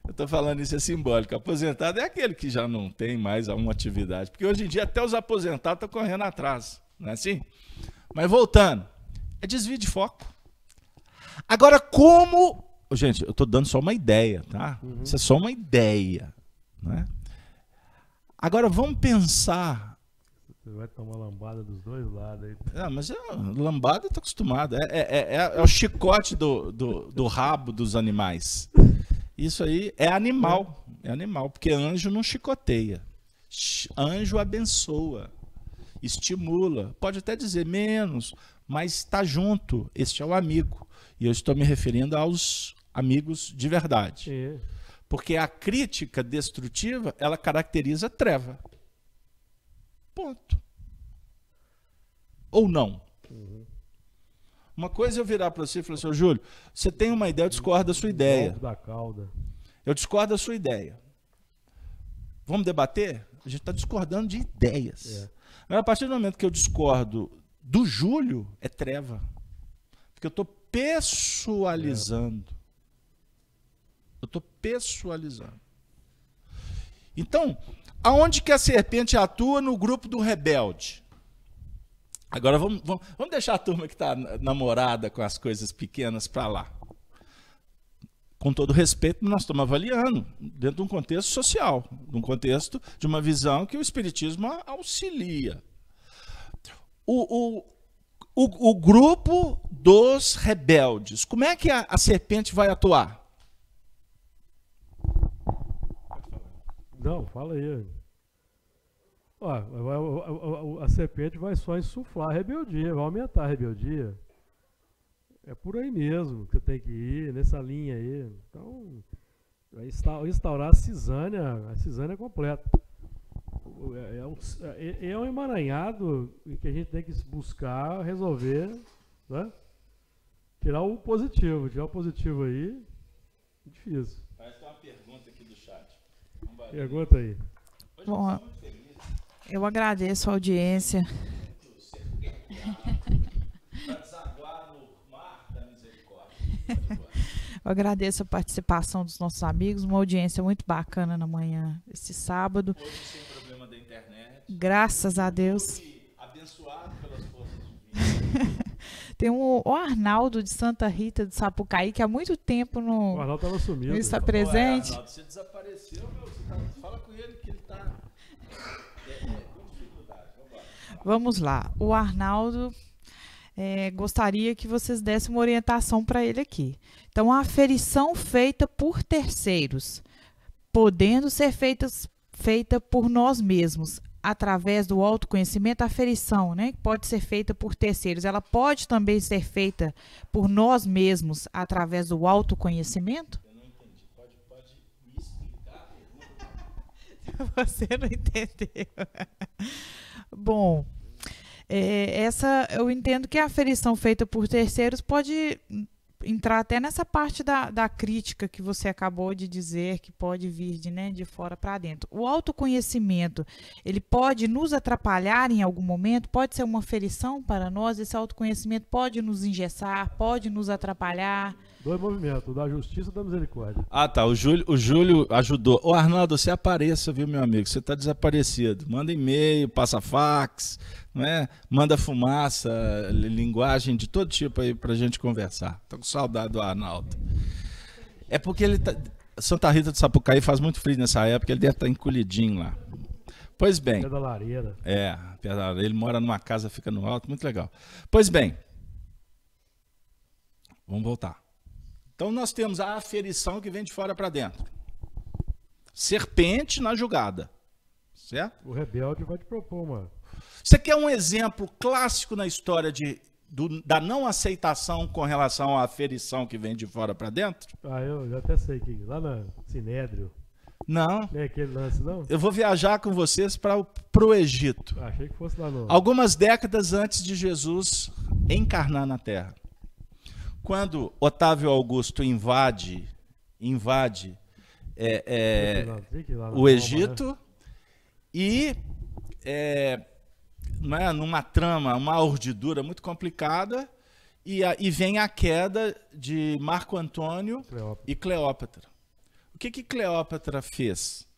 Eu estou falando isso, é simbólico. Aposentado é aquele que já não tem mais uma atividade. Porque hoje em dia até os aposentados estão correndo atrás. Não é assim? Mas voltando, é desvio de foco. Agora, como... Gente, eu estou dando só uma ideia, tá? Isso é só uma ideia. Né? Agora, vamos pensar... Você vai tomar lambada dos dois lados aí. Mas lambada eu estou acostumado. É o chicote do rabo dos animais. Isso aí é animal. É animal, porque anjo não chicoteia. Anjo abençoa, estimula. Pode até dizer menos, mas está junto. Este é o amigo. E eu estou me referindo aos amigos de verdade. Porque a crítica destrutiva, ela caracteriza treva. Ponto. Ou não. Uma coisa é eu virar para você e falar assim, Júlio, você tem uma ideia, eu discordo da sua ideia. Da cauda. Eu discordo da sua ideia. Vamos debater? A gente está discordando de ideias. Agora, a partir do momento que eu discordo do Júlio, é treva. Porque eu estou pessoalizando. Eu estou pessoalizando. Então, aonde que a serpente atua no grupo do rebelde? Agora vamos deixar a turma que está namorada com as coisas pequenas para lá. Com todo respeito, nós estamos avaliando dentro de um contexto social, de um contexto de uma visão que o Espiritismo auxilia. O grupo dos rebeldes, como é que a serpente vai atuar? Não, fala aí. Ó, a serpente vai só insuflar a rebeldia, vai aumentar a rebeldia. É por aí mesmo que você tem que ir, nessa linha aí. Então, vai instaurar a cisânia completa. É um emaranhado em que a gente tem que buscar resolver, né? Tirar o positivo aí, é difícil. Parece que tem uma pergunta aqui do chat. Pergunta aí. Bom, eu agradeço a audiência. Eu agradeço a participação dos nossos amigos, uma audiência muito bacana na manhã, esse sábado. Hoje sem problema da internet. Graças a Deus. Abençoado pelas forças divinas. Tem o Arnaldo de Santa Rita de Sapucaí, que há muito tempo O Arnaldo estava sumido. não está presente. Arnaldo, você desapareceu, meu. Fala com ele que ele está com dificuldade. Vamos lá. O Arnaldo gostaria que vocês dessem uma orientação para ele aqui. Então, a aferição feita por terceiros, podendo ser feita por nós mesmos, através do autoconhecimento, a aferição, né, que pode ser feita por terceiros, ela pode também ser feita por nós mesmos, através do autoconhecimento? Eu não entendi. Pode me explicar a pergunta? Você não entendeu. Bom, eu entendo que a aferição feita por terceiros pode entrar até nessa parte da crítica que você acabou de dizer, que pode vir de fora para dentro. O autoconhecimento, ele pode nos atrapalhar em algum momento? Pode ser uma aferição para nós? Esse autoconhecimento pode nos engessar, pode nos atrapalhar? Dois movimentos, da justiça e da misericórdia. Ah, tá. O Júlio ajudou. Ô, Arnaldo, você apareça, viu, meu amigo? Você está desaparecido. Manda e-mail, passa fax, não é? Manda fumaça, linguagem de todo tipo aí pra gente conversar. Tô com saudade do Arnaldo. É porque ele tá... Santa Rita de Sapucaí faz muito frio nessa época, ele deve estar encolhidinho lá. Pois bem. Pé da lareira. Ele mora numa casa, fica no alto, muito legal. Pois bem. Vamos voltar. Então nós temos a aferição que vem de fora para dentro. Serpente na jogada. Certo? O rebelde vai te propor uma. Você quer um exemplo clássico na história da não aceitação com relação à aferição que vem de fora para dentro? Eu já até sei que lá na Sinédrio. Não. Não é aquele lance, não? Eu vou viajar com vocês para o Egito. Achei que fosse lá no... Algumas décadas antes de Jesus encarnar na Terra. Quando Otávio Augusto invade o Egito e numa trama, uma urdidura muito complicada, e vem a queda de Marco Antônio e Cleópatra. O que Cleópatra fez?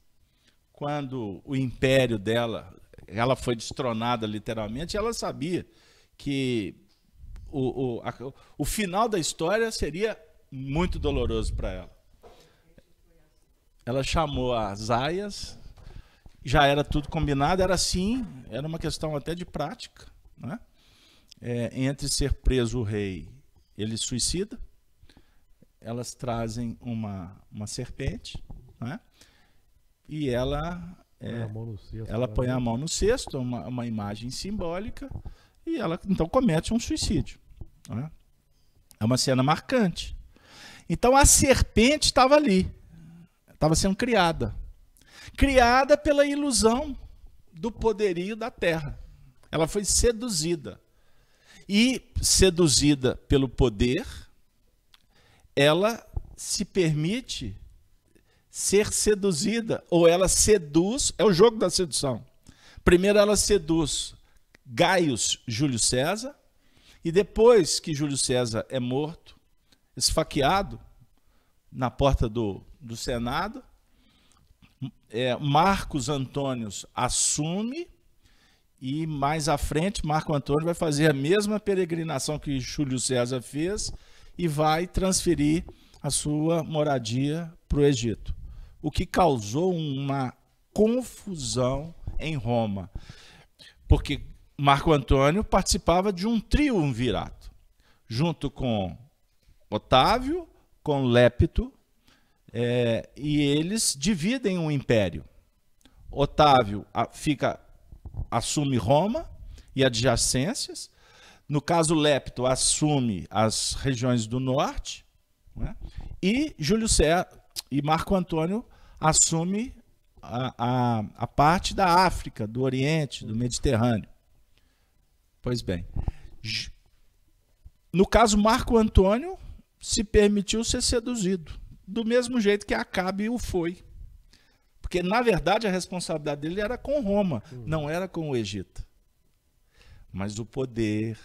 Quando o império dela, ela foi destronada literalmente, ela sabia que o final da história seria muito doloroso para ela. Ela chamou as aias, já era tudo combinado, era assim, era uma questão até de prática, né? Entre ser preso o rei, ele suicida, elas trazem uma serpente, né? E ela põe a mão no cesto, uma imagem simbólica, e ela então comete um suicídio, né? É uma cena marcante. Então a serpente estava ali, estava sendo criada pela ilusão do poderio da terra. Ela foi seduzida. E, seduzida pelo poder, ela se permite ser seduzida, ou ela seduz, é o jogo da sedução. Primeiro ela seduz Gaius Júlio César, e depois que Júlio César é morto, esfaqueado na porta do Senado, Marcos Antônio assume, e mais à frente Marco Antônio vai fazer a mesma peregrinação que Júlio César fez e vai transferir a sua moradia para o Egito, o que causou uma confusão em Roma, porque Marco Antônio participava de um triunvirato, junto com Otávio, com Lépito, e eles dividem o império. Otávio assume Roma e adjacências. No caso, Lépito assume as regiões do norte, né? E Júlio César e Marco Antônio assume a parte da África, do Oriente, do Mediterrâneo. Pois bem, no caso, Marco Antônio se permitiu ser seduzido, do mesmo jeito que Acabe o foi. Porque, na verdade, a responsabilidade dele era com Roma, não era com o Egito. Mas o poder,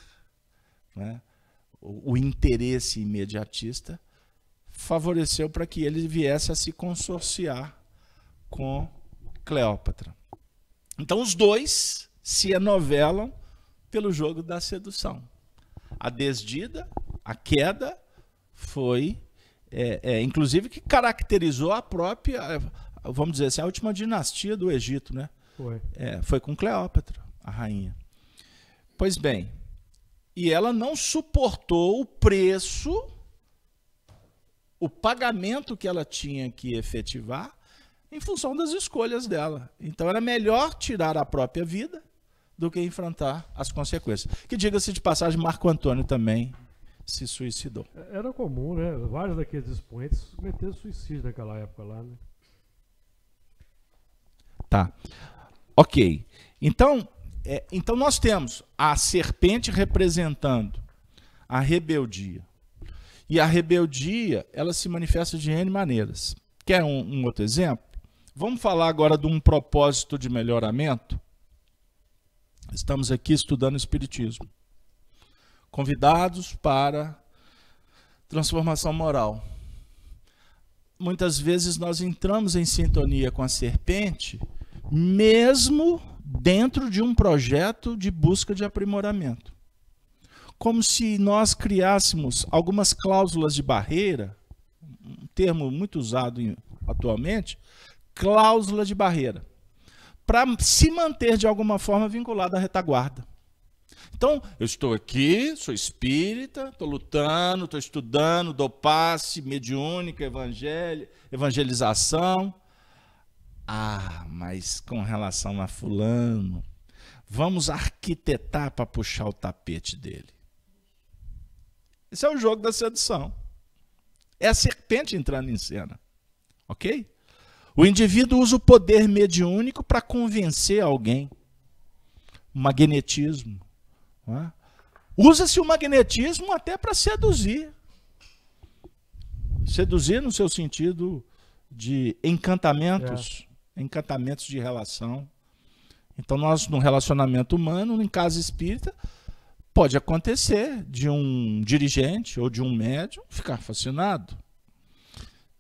né, o interesse imediatista, favoreceu para que ele viesse a se consorciar com Cleópatra. Então, os dois se enovelam pelo jogo da sedução. A desdida, a queda, foi, inclusive, que caracterizou a própria, vamos dizer assim, a última dinastia do Egito, né? Foi com Cleópatra, a rainha. Pois bem, e ela não suportou o preço, o pagamento que ela tinha que efetivar em função das escolhas dela. Então era melhor tirar a própria vida do que enfrentar as consequências. Que, diga-se de passagem, Marco Antônio também se suicidou. Era comum, né? Vários daqueles expoentes cometeram suicídio naquela época lá, né? Tá. Ok. Então nós temos a serpente representando a rebeldia. E a rebeldia, ela se manifesta de N maneiras. Quer um outro exemplo? Vamos falar agora de um propósito de melhoramento. Estamos aqui estudando Espiritismo. Convidados para transformação moral. Muitas vezes nós entramos em sintonia com a serpente, mesmo dentro de um projeto de busca de aprimoramento. Como se nós criássemos algumas cláusulas de barreira, um termo muito usado atualmente, cláusula de barreira, para se manter de alguma forma vinculado à retaguarda. Então, eu estou aqui, sou espírita, estou lutando, estou estudando, dou passe, mediúnica, evangelização. Mas com relação a fulano, vamos arquitetar para puxar o tapete dele. Esse é o jogo da sedução. É a serpente entrando em cena. Ok? O indivíduo usa o poder mediúnico para convencer alguém. O magnetismo. Usa-se o magnetismo até para seduzir. Seduzir no seu sentido de encantamentos, encantamentos de relação. Então, nós, no relacionamento humano, em casa espírita, pode acontecer de um dirigente ou de um médium ficar fascinado,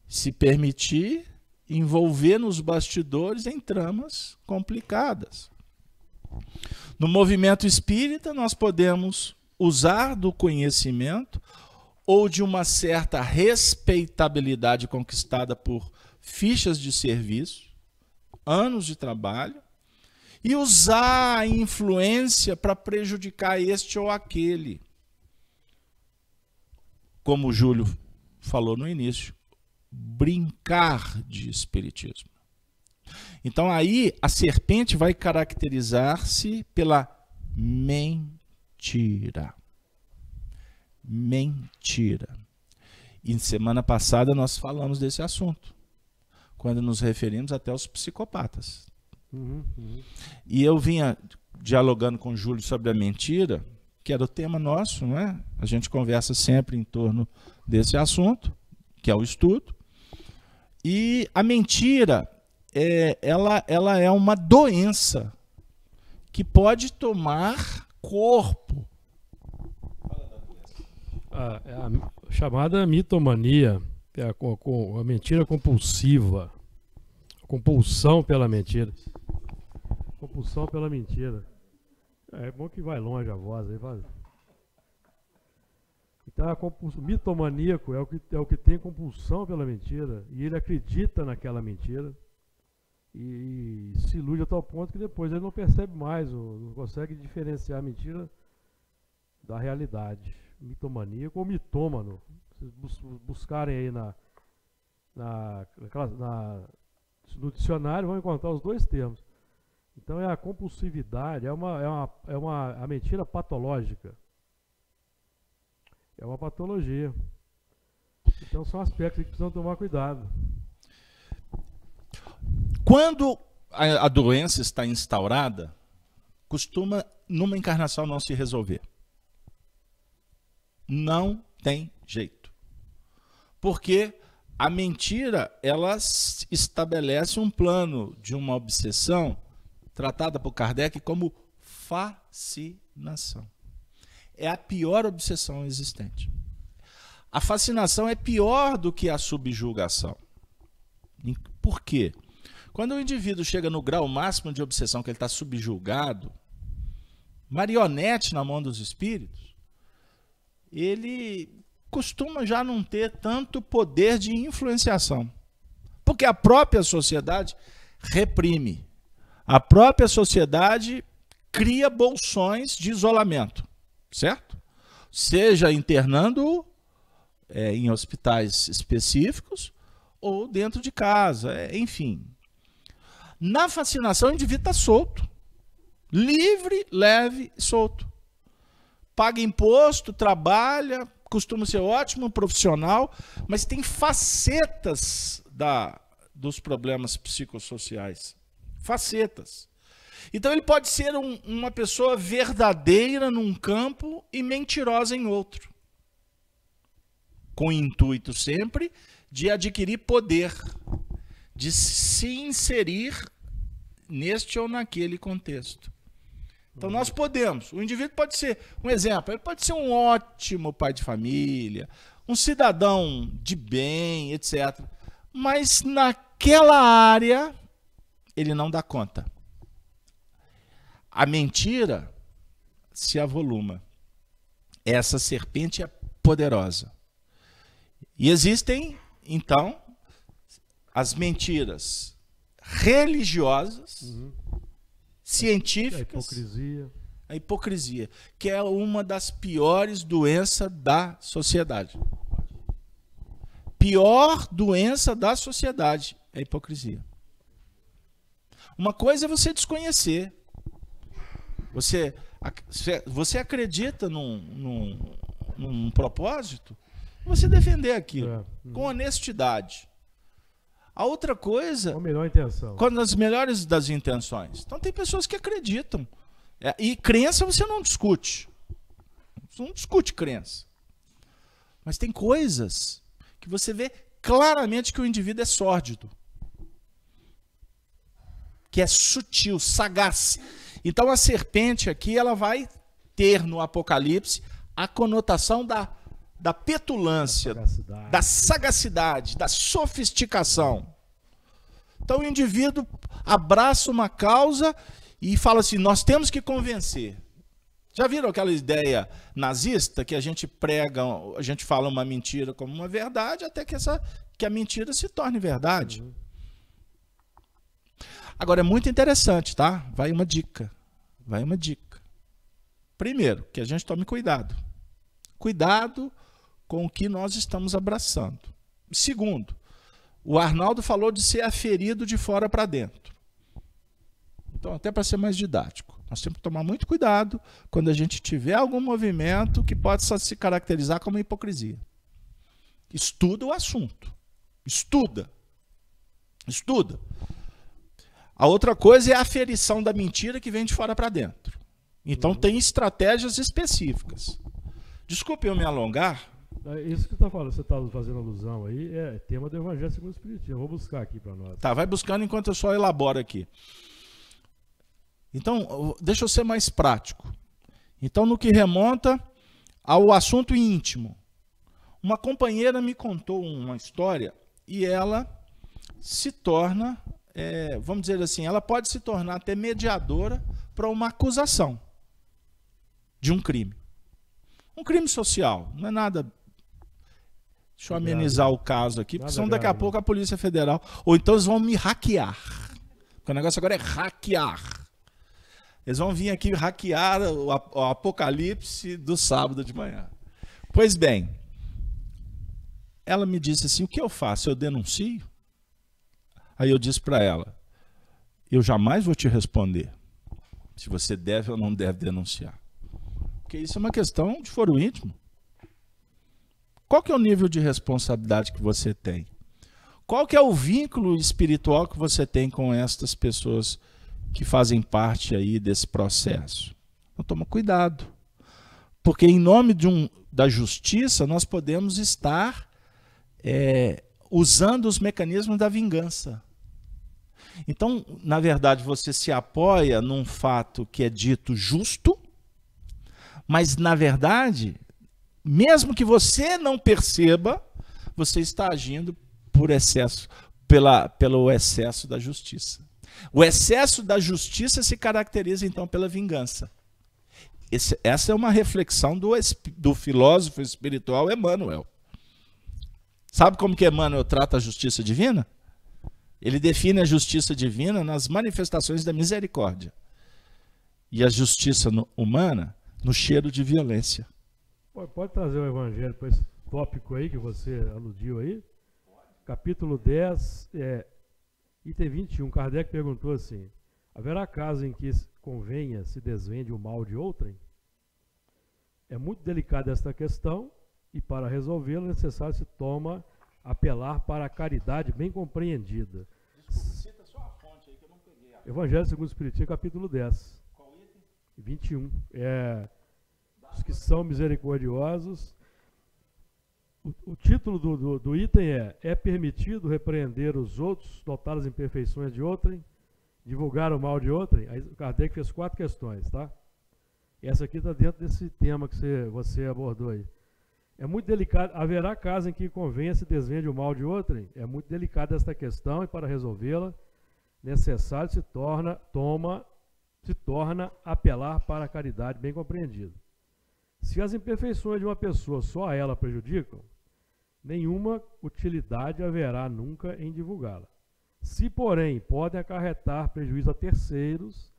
se permitir envolver nos bastidores em tramas complicadas. No movimento espírita, nós podemos usar do conhecimento ou de uma certa respeitabilidade conquistada por fichas de serviço, anos de trabalho, e usar a influência para prejudicar este ou aquele. Como o Júlio falou no início, brincar de espiritismo. Então aí a serpente vai caracterizar-se pela mentira. Mentira. E semana passada nós falamos desse assunto, quando nos referimos até aos psicopatas. E eu vinha dialogando com o Júlio sobre a mentira, que era o tema nosso, não é? A gente conversa sempre em torno desse assunto, que é o estudo. E a mentira, ela é uma doença que pode tomar corpo. É a chamada mitomania, é a mentira compulsiva, compulsão pela mentira. Compulsão pela mentira. É bom que vai longe a voz aí, vai. Então, o mitomaníaco é o que tem compulsão pela mentira, e ele acredita naquela mentira e se ilude a tal ponto que depois ele não percebe mais, não consegue diferenciar a mentira da realidade. Mitomaníaco ou mitômano. Se buscarem aí no dicionário, vão encontrar os dois termos. Então é a compulsividade, a mentira patológica. É uma patologia. Então são aspectos que precisam tomar cuidado. Quando a doença está instaurada, costuma numa encarnação não se resolver. Não tem jeito. Porque a mentira, ela estabelece um plano de uma obsessão tratada por Kardec como fascinação. É a pior obsessão existente. A fascinação é pior do que a subjugação. Por quê? Quando o indivíduo chega no grau máximo de obsessão, que ele está subjugado, marionete na mão dos espíritos, ele costuma já não ter tanto poder de influenciação. Porque a própria sociedade reprime. A própria sociedade cria bolsões de isolamento, certo? Seja internando em hospitais específicos ou dentro de casa, enfim. Na fascinação, o indivíduo está solto. Livre, leve e solto. Paga imposto, trabalha, costuma ser ótimo profissional, mas tem facetas dos problemas psicossociais. Facetas. Então ele pode ser uma pessoa verdadeira num campo e mentirosa em outro. Com o intuito sempre de adquirir poder, de se inserir neste ou naquele contexto. Então nós podemos, o indivíduo pode ser, um exemplo, ele pode ser um ótimo pai de família, um cidadão de bem, etc. Mas naquela área ele não dá conta. A mentira se avoluma. Essa serpente é poderosa. E existem, então, as mentiras religiosas, científicas, a hipocrisia, que é uma das piores doenças da sociedade. Pior doença da sociedade é a hipocrisia. Uma coisa é você desconhecer. Você acredita num propósito, você defender aquilo com honestidade. A outra coisa, com a melhor intenção. Com as melhores das intenções. Então tem pessoas que acreditam. E crença você não discute. Você não discute crença. Mas tem coisas que você vê claramente que o indivíduo é sórdido. Que é sutil, sagaz. Então a serpente aqui, ela vai ter no Apocalipse a conotação da petulância, da sagacidade, da sofisticação. Então o indivíduo abraça uma causa e fala assim, nós temos que convencer. Já viram aquela ideia nazista que a gente prega, a gente fala uma mentira como uma verdade, até que a mentira se torne verdade. Agora é muito interessante, tá? Vai uma dica. Primeiro, que a gente tome cuidado. Cuidado com o que nós estamos abraçando. Segundo, o Arnaldo falou de ser aferido de fora para dentro. Então, até para ser mais didático, nós temos que tomar muito cuidado quando a gente tiver algum movimento que possa se caracterizar como hipocrisia. Estuda o assunto. Estuda. A outra coisa é a aferição da mentira que vem de fora para dentro. Então tem estratégias específicas. Desculpe eu me alongar. Isso que você está fazendo alusão aí é tema do Evangelho segundo o Espiritismo. Eu vou buscar aqui para nós. Tá, vai buscando enquanto eu só elaboro aqui. Então, deixa eu ser mais prático. Então, no que remonta ao assunto íntimo, uma companheira me contou uma história e ela se torna, vamos dizer assim, ela pode se tornar até mediadora para uma acusação de um crime. Um crime social, não é nada. Deixa eu amenizar o caso aqui, porque senão daqui a pouco a Polícia Federal, ou então eles vão me hackear. Porque o negócio agora é hackear. Eles vão vir aqui hackear o apocalipse do sábado de manhã. Pois bem, ela me disse assim, o que eu faço? Eu denuncio? Aí eu disse para ela, eu jamais vou te responder se você deve ou não deve denunciar. Porque isso é uma questão de foro íntimo. Qual que é o nível de responsabilidade que você tem? Qual que é o vínculo espiritual que você tem com estas pessoas que fazem parte aí desse processo? Então toma cuidado. Porque em nome da justiça nós podemos estar usando os mecanismos da vingança. Então, na verdade, você se apoia num fato que é dito justo, mas, na verdade, mesmo que você não perceba, você está agindo por excesso, pelo excesso da justiça. O excesso da justiça se caracteriza, então, pela vingança. Essa é uma reflexão do filósofo espiritual Emmanuel. Sabe como que Emmanuel trata a justiça divina? Ele define a justiça divina nas manifestações da misericórdia. E a justiça humana no cheiro de violência. Pode trazer o Evangelho para esse tópico aí que você aludiu aí? Capítulo 10, item 21. Kardec perguntou assim, haverá caso em que convenha se desvende o mal de outrem? É muito delicada esta questão e para resolvê-la é necessário se apelar para a caridade bem compreendida. Desculpa, cita só a fonte aí que eu não peguei. Evangelho segundo o Espiritismo, capítulo 10. Qual item? 21. Os que são misericordiosos. O título do item é permitido repreender os outros, notar as imperfeições de outrem, divulgar o mal de outrem? Aí o Kardec fez 4 questões, tá? E essa aqui está dentro desse tema que você abordou aí. É muito delicado, haverá caso em que convenha se desvende o mal de outrem? É muito delicada esta questão e para resolvê-la, necessário se torna apelar para a caridade bem compreendida. Se as imperfeições de uma pessoa só a ela prejudicam, nenhuma utilidade haverá nunca em divulgá-la. Se, porém, podem acarretar prejuízo a terceiros,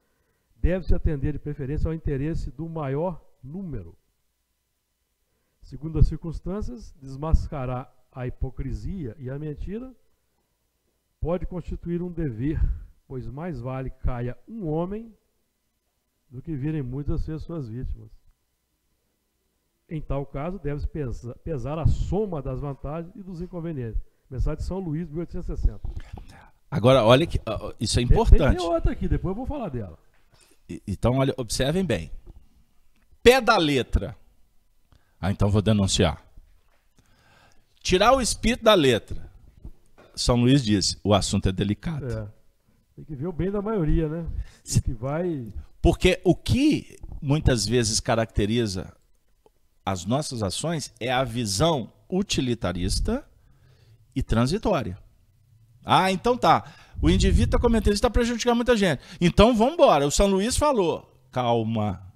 deve-se atender de preferência ao interesse do maior número. Segundo as circunstâncias, desmascarar a hipocrisia e a mentira pode constituir um dever, pois mais vale caia um homem do que virem muitas ser suas vítimas. Em tal caso, deve-se pesar a soma das vantagens e dos inconvenientes. Mensagem de São Luís, 1860. Agora, olha que isso é importante. Tem outra aqui, depois eu vou falar dela. Então, olha, observem bem. Pé da letra. Então vou denunciar. Tirar o espírito da letra. São Luís disse, o assunto é delicado. Tem que ver o bem da maioria, né? Porque o que muitas vezes caracteriza as nossas ações é a visão utilitarista e transitória. Então tá. O indivíduo está cometendo isso, está prejudicando muita gente. Então vamos embora. O São Luís falou, calma.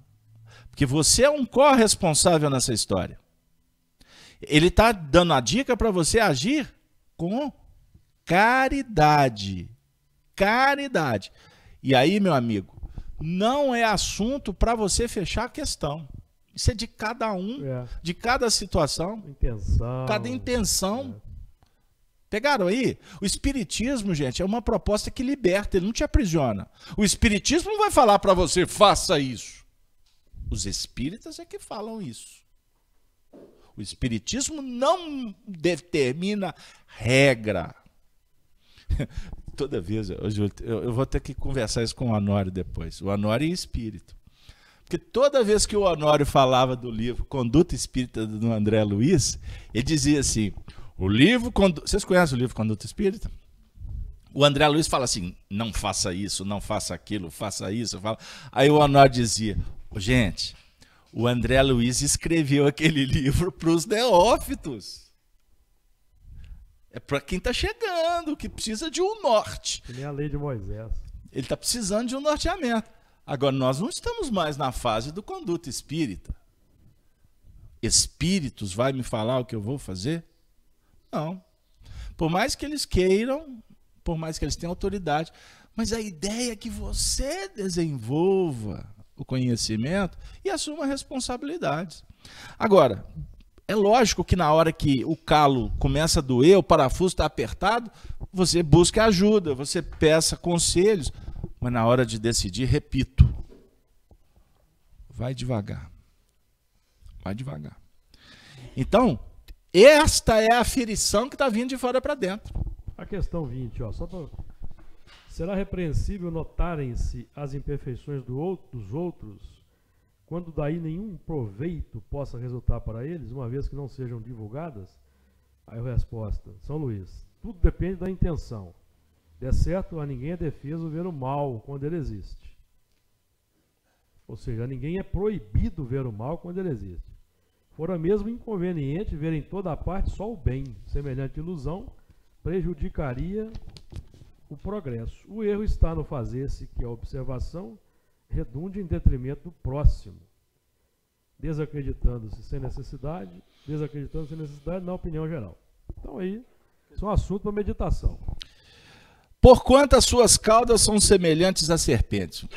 Porque você é um corresponsável nessa história. Ele está dando a dica para você agir com caridade. Caridade. E aí, meu amigo, não é assunto para você fechar a questão. Isso é de cada um, de cada situação. Cada intenção. Pegaram aí? O espiritismo, gente, é uma proposta que liberta, ele não te aprisiona. O espiritismo não vai falar para você, faça isso. Os espíritas é que falam isso. O espiritismo não determina regra. Toda vez, eu vou ter que conversar isso com o Honório depois. O Honório é espírito. Porque toda vez que o Honório falava do livro Conduta Espírita do André Luiz, ele dizia assim, o livro... Vocês conhecem o livro Conduta Espírita? O André Luiz fala assim, não faça isso, não faça aquilo, faça isso. Aí o Honório dizia, gente, o André Luiz escreveu aquele livro para os neófitos. É para quem está chegando, que precisa de um norte. Que nem a lei de Moisés. Ele está precisando de um norteamento. Agora, nós não estamos mais na fase do Conduta Espírita. Espíritos vai me falar o que eu vou fazer? Não. Por mais que eles queiram, por mais que eles tenham autoridade, mas a ideia é que você desenvolva o conhecimento e assuma responsabilidades. Agora, é lógico que na hora que o calo começa a doer, o parafuso está apertado, você busca ajuda, você peça conselhos, mas na hora de decidir, repito, vai devagar. Vai devagar. Então, esta é a aferição que está vindo de fora para dentro. A questão 20, ó, só pra... Será repreensível notarem-se as imperfeições dos outros, quando daí nenhum proveito possa resultar para eles, uma vez que não sejam divulgadas? Aí a resposta, São Luís, tudo depende da intenção. De certo, a ninguém é defeso ver o mal quando ele existe. Ou seja, a ninguém é proibido ver o mal quando ele existe. Fora mesmo inconveniente ver em toda a parte só o bem. Semelhante ilusão prejudicaria o progresso. O erro está no fazer-se que a observação redunde em detrimento do próximo, desacreditando-se sem necessidade na opinião geral. Então aí, isso é um assunto para meditação. Porquanto as suas caudas são semelhantes a serpentes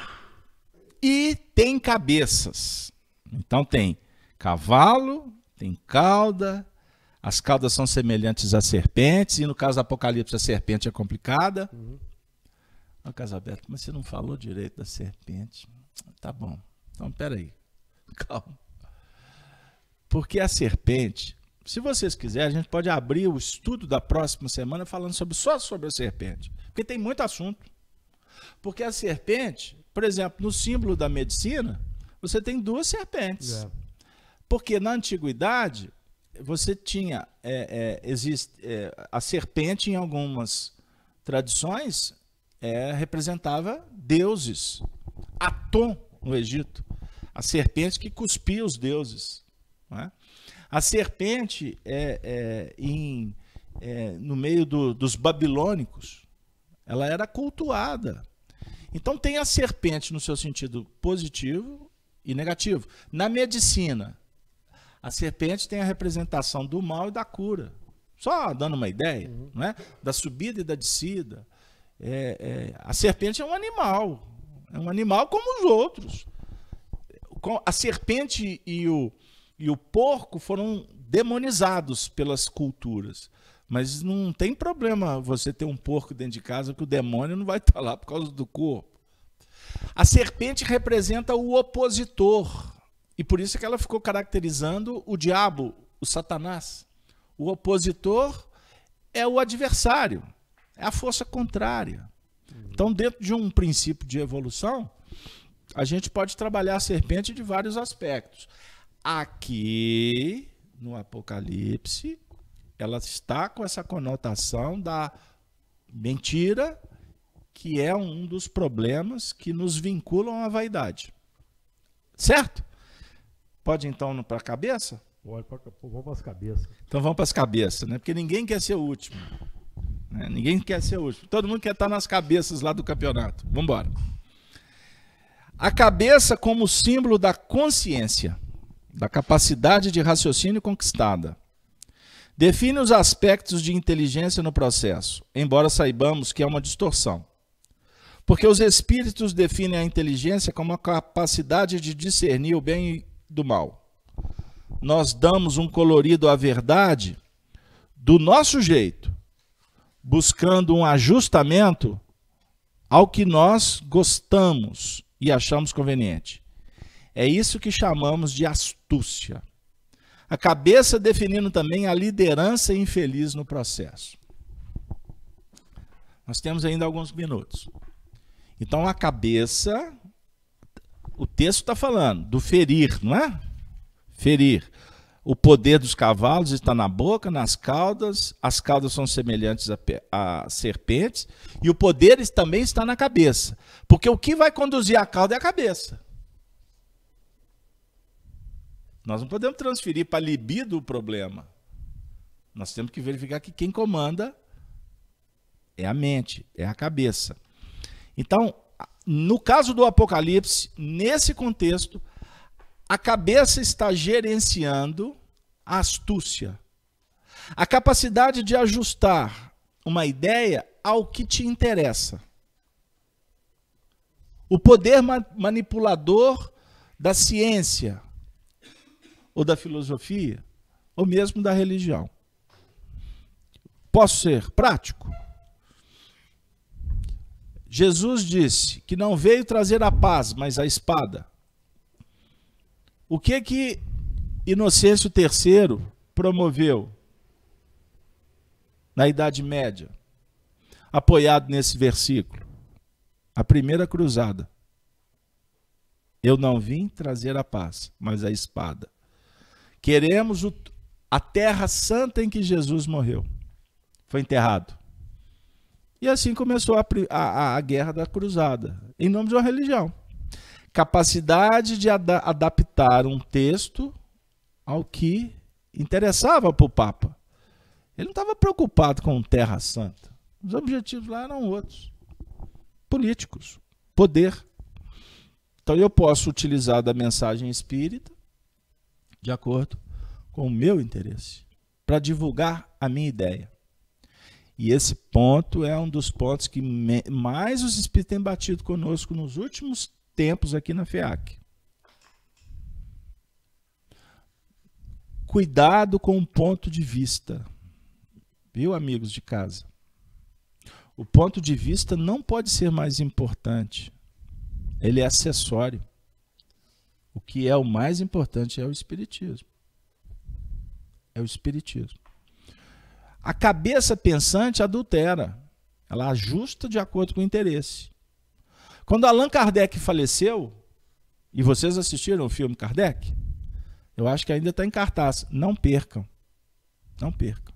e tem cabeças. Então tem cavalo, tem cauda, as caudas são semelhantes a serpentes, e no caso do Apocalipse a serpente é complicada. Ô, Casalberto, mas você não falou direito da serpente. Tá bom, então peraí, calma. Porque a serpente, se vocês quiserem, a gente pode abrir o estudo da próxima semana falando só sobre a serpente, porque tem muito assunto. Porque a serpente, por exemplo, no símbolo da medicina, você tem duas serpentes. Porque na antiguidade, você tinha, a serpente em algumas tradições representava deuses. Atom, no Egito, a serpente que cuspia os deuses. Não é? A serpente, no meio dos babilônicos, ela era cultuada. Então tem a serpente no seu sentido positivo e negativo. Na medicina, a serpente tem a representação do mal e da cura. Só dando uma ideia, não é? Da subida e da descida. A serpente é um animal como os outros. A serpente e o porco foram demonizados pelas culturas. Mas não tem problema você ter um porco dentro de casa, que o demônio não vai estar lá por causa do corpo. A serpente representa o opositor. E por isso que ela ficou caracterizando o diabo, o Satanás. O opositor é o adversário, é a força contrária. Então, dentro de um princípio de evolução, a gente pode trabalhar a serpente de vários aspectos. Aqui, no Apocalipse, ela está com essa conotação da mentira, que é um dos problemas que nos vinculam à vaidade. Certo? Pode então para a cabeça? Pode, vamos para as cabeças. Então vamos para as cabeças, né? Porque ninguém quer ser o último. Né? Ninguém quer ser o último. Todo mundo quer estar nas cabeças lá do campeonato. Vamos embora. A cabeça como símbolo da consciência, da capacidade de raciocínio conquistada. Define os aspectos de inteligência no processo, embora saibamos que é uma distorção. Porque os espíritos definem a inteligência como a capacidade de discernir o bem e do mal. Nós damos um colorido à verdade do nosso jeito, buscando um ajustamento ao que nós gostamos e achamos conveniente. É isso que chamamos de astúcia. A cabeça definindo também a liderança infeliz no processo. Nós temos ainda alguns minutos. Então a cabeça, O texto está falando do ferir, não é? Ferir. O poder dos cavalos está na boca, nas caudas. As caudas são semelhantes a serpentes. E o poder também está na cabeça. Porque o que vai conduzir a cauda é a cabeça. Nós não podemos transferir para a libido o problema. Nós temos que verificar que quem comanda é a mente, é a cabeça. Então, no caso do Apocalipse, nesse contexto, a cabeça está gerenciando a astúcia, a capacidade de ajustar uma ideia ao que te interessa. O poder manipulador da ciência, ou da filosofia, ou mesmo da religião. Posso ser prático? Jesus disse que não veio trazer a paz, mas a espada. O que Inocêncio III promoveu na Idade Média, apoiado nesse versículo? A primeira cruzada. Eu não vim trazer a paz, mas a espada. Queremos a terra santa em que Jesus morreu. Foi enterrado. E assim começou a guerra da cruzada, em nome de uma religião. Capacidade de adaptar um texto ao que interessava para o Papa. Ele não estava preocupado com terra santa. Os objetivos lá eram outros. Políticos. Poder. Então eu posso utilizar da mensagem espírita de acordo com o meu interesse, para divulgar a minha ideia. E esse ponto é um dos pontos que mais os espíritos têm batido conosco nos últimos tempos aqui na FEAC. Cuidado com o ponto de vista. Viu, amigos de casa? O ponto de vista não pode ser mais importante. Ele é acessório. O que é o mais importante é o espiritismo. É o espiritismo. A cabeça pensante adultera. Ela ajusta de acordo com o interesse. Quando Allan Kardec faleceu, e vocês assistiram o filme Kardec, eu acho que ainda está em cartaz. Não percam. Não percam.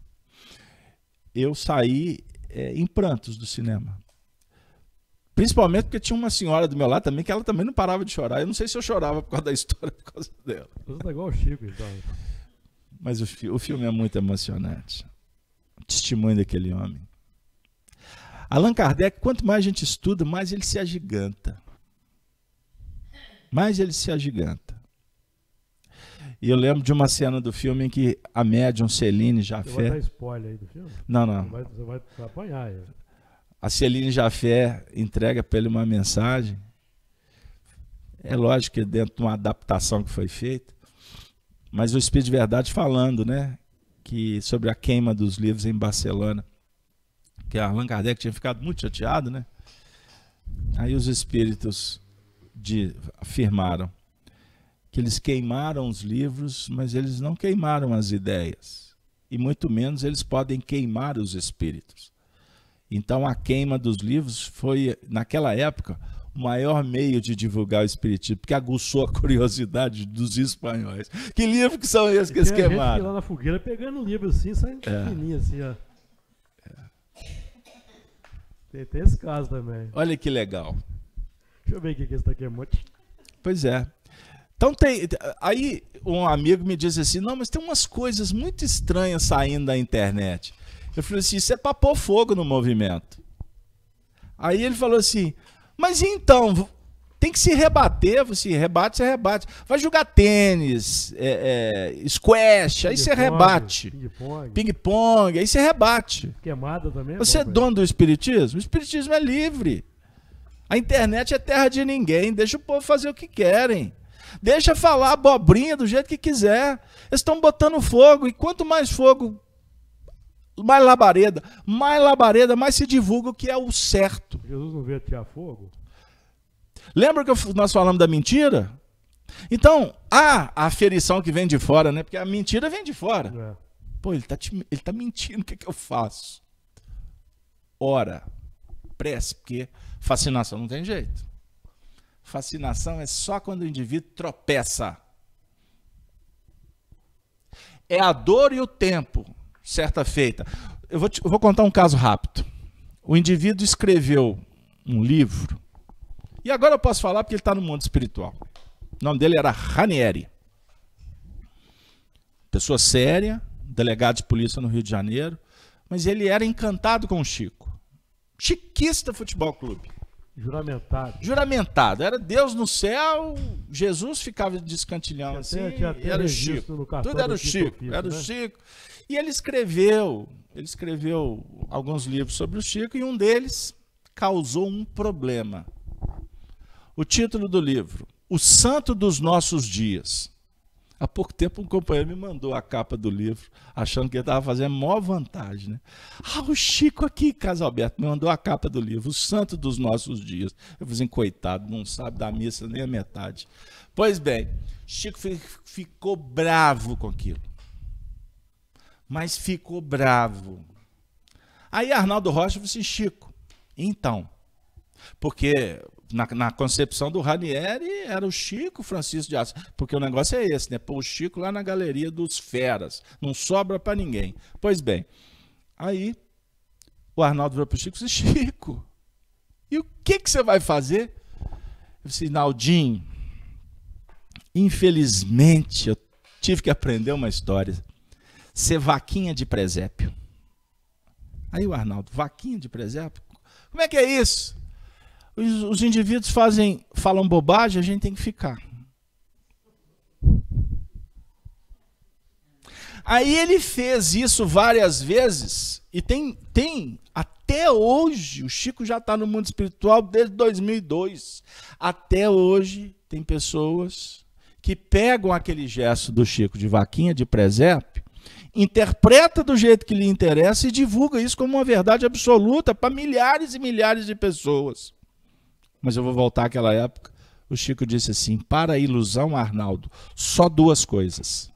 Eu saí em prantos do cinema. Principalmente porque tinha uma senhora do meu lado também, que ela também não parava de chorar. Eu não sei se eu chorava por causa da história, por causa dela. Você tá igual o Chico, então. Mas o filme é muito emocionante. O testemunho daquele homem. Allan Kardec, quanto mais a gente estuda, mais ele se agiganta. Mais ele se agiganta. E eu lembro de uma cena do filme em que a médium Celine Jafé... Você vai dar spoiler aí do filme? Não, não. Você vai apanhar aí. A Celine Jafé entrega para ele uma mensagem. É lógico que dentro de uma adaptação que foi feita, mas o Espírito de Verdade falando, né, que sobre a queima dos livros em Barcelona, que Allan Kardec tinha ficado muito chateado, né? Aí os espíritos afirmaram que eles queimaram os livros, mas eles não queimaram as ideias, e muito menos eles podem queimar os espíritos. Então a queima dos livros foi, naquela época, o maior meio de divulgar o espiritismo, porque aguçou a curiosidade dos espanhóis. Que livro que são esses que eles queimaram? Gente lá na fogueira pegando o livro assim, saindo fininho assim, ó. Tem esse caso também. Olha que legal. Deixa eu ver o que esse está queimando. Pois é. Então aí um amigo me disse assim, não, mas tem umas coisas muito estranhas saindo da internet. Eu falei assim, isso é para pôr fogo no movimento. Aí ele falou assim, mas então, tem que se rebater, você rebate, você rebate. Vai jogar tênis, squash, aí você rebate. Ping-pong, aí você rebate. Queimada também. Você é dono do espiritismo? O espiritismo é livre. A internet é terra de ninguém, deixa o povo fazer o que querem. Deixa falar abobrinha do jeito que quiser. Eles estão botando fogo, e quanto mais fogo, mais labareda, mais se divulga o que é o certo. Jesus não veio atirar fogo? Lembra que nós falamos da mentira? Então, a aferição que vem de fora, né? Porque a mentira vem de fora. É. Pô, ele tá mentindo, o que eu faço? Ora, prece, porque fascinação não tem jeito. Fascinação é só quando o indivíduo tropeça. É a dor e o tempo, certa feita. Eu vou contar um caso rápido. O indivíduo escreveu um livro, e agora eu posso falar porque ele está no mundo espiritual. O nome dele era Ranieri. Pessoa séria, delegado de polícia no Rio de Janeiro, mas ele era encantado com o Chico. Chiquista Futebol Clube. Juramentado. Juramentado. Era Deus no céu, Jesus ficava descantilhando assim, era o Chico. Tudo era o Chico, era o Chico. E ele escreveu alguns livros sobre o Chico, e um deles causou um problema. O título do livro, O Santo dos Nossos Dias. Há pouco tempo um companheiro me mandou a capa do livro, achando que ele estava fazendo a maior vantagem, né? O Chico aqui, Casalberto, me mandou a capa do livro, O Santo dos Nossos Dias. Eu falei assim, coitado, não sabe da missa nem a metade. Pois bem, Chico ficou bravo com aquilo. Mas ficou bravo. Aí Arnaldo Rocha falou assim, Chico, então, porque na concepção do Ranieri era o Chico Francisco de Assis, porque o negócio é esse, né? Pôr o Chico lá na galeria dos feras, não sobra para ninguém. Pois bem, aí o Arnaldo virou para o Chico e disse, Chico, e o que você vai fazer? Eu disse, Naldinho, infelizmente eu tive que aprender uma história, ser vaquinha de presépio. Aí o Arnaldo, vaquinha de presépio? Como é que é isso? Os indivíduos falam bobagem, a gente tem que ficar. Aí ele fez isso várias vezes, e tem até hoje, o Chico já está no mundo espiritual desde 2002, até hoje tem pessoas que pegam aquele gesto do Chico de vaquinha de presépio, interpreta do jeito que lhe interessa e divulga isso como uma verdade absoluta para milhares e milhares de pessoas. Mas eu vou voltar àquela época. O Chico disse assim, para a ilusão, Arnaldo, só duas coisas.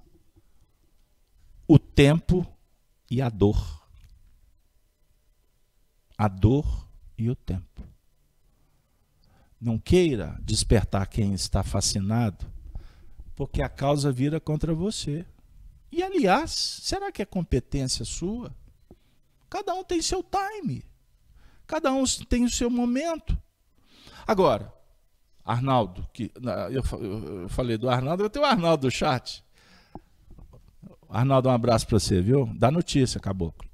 O tempo e a dor. A dor e o tempo. Não queira despertar quem está fascinado, porque a causa vira contra você. E, aliás, será que é competência sua? Cada um tem seu time. Cada um tem o seu momento. Agora, Arnaldo, eu falei do Arnaldo, eu tenho o Arnaldo do chat. Arnaldo, um abraço para você, viu? Dá notícia, caboclo.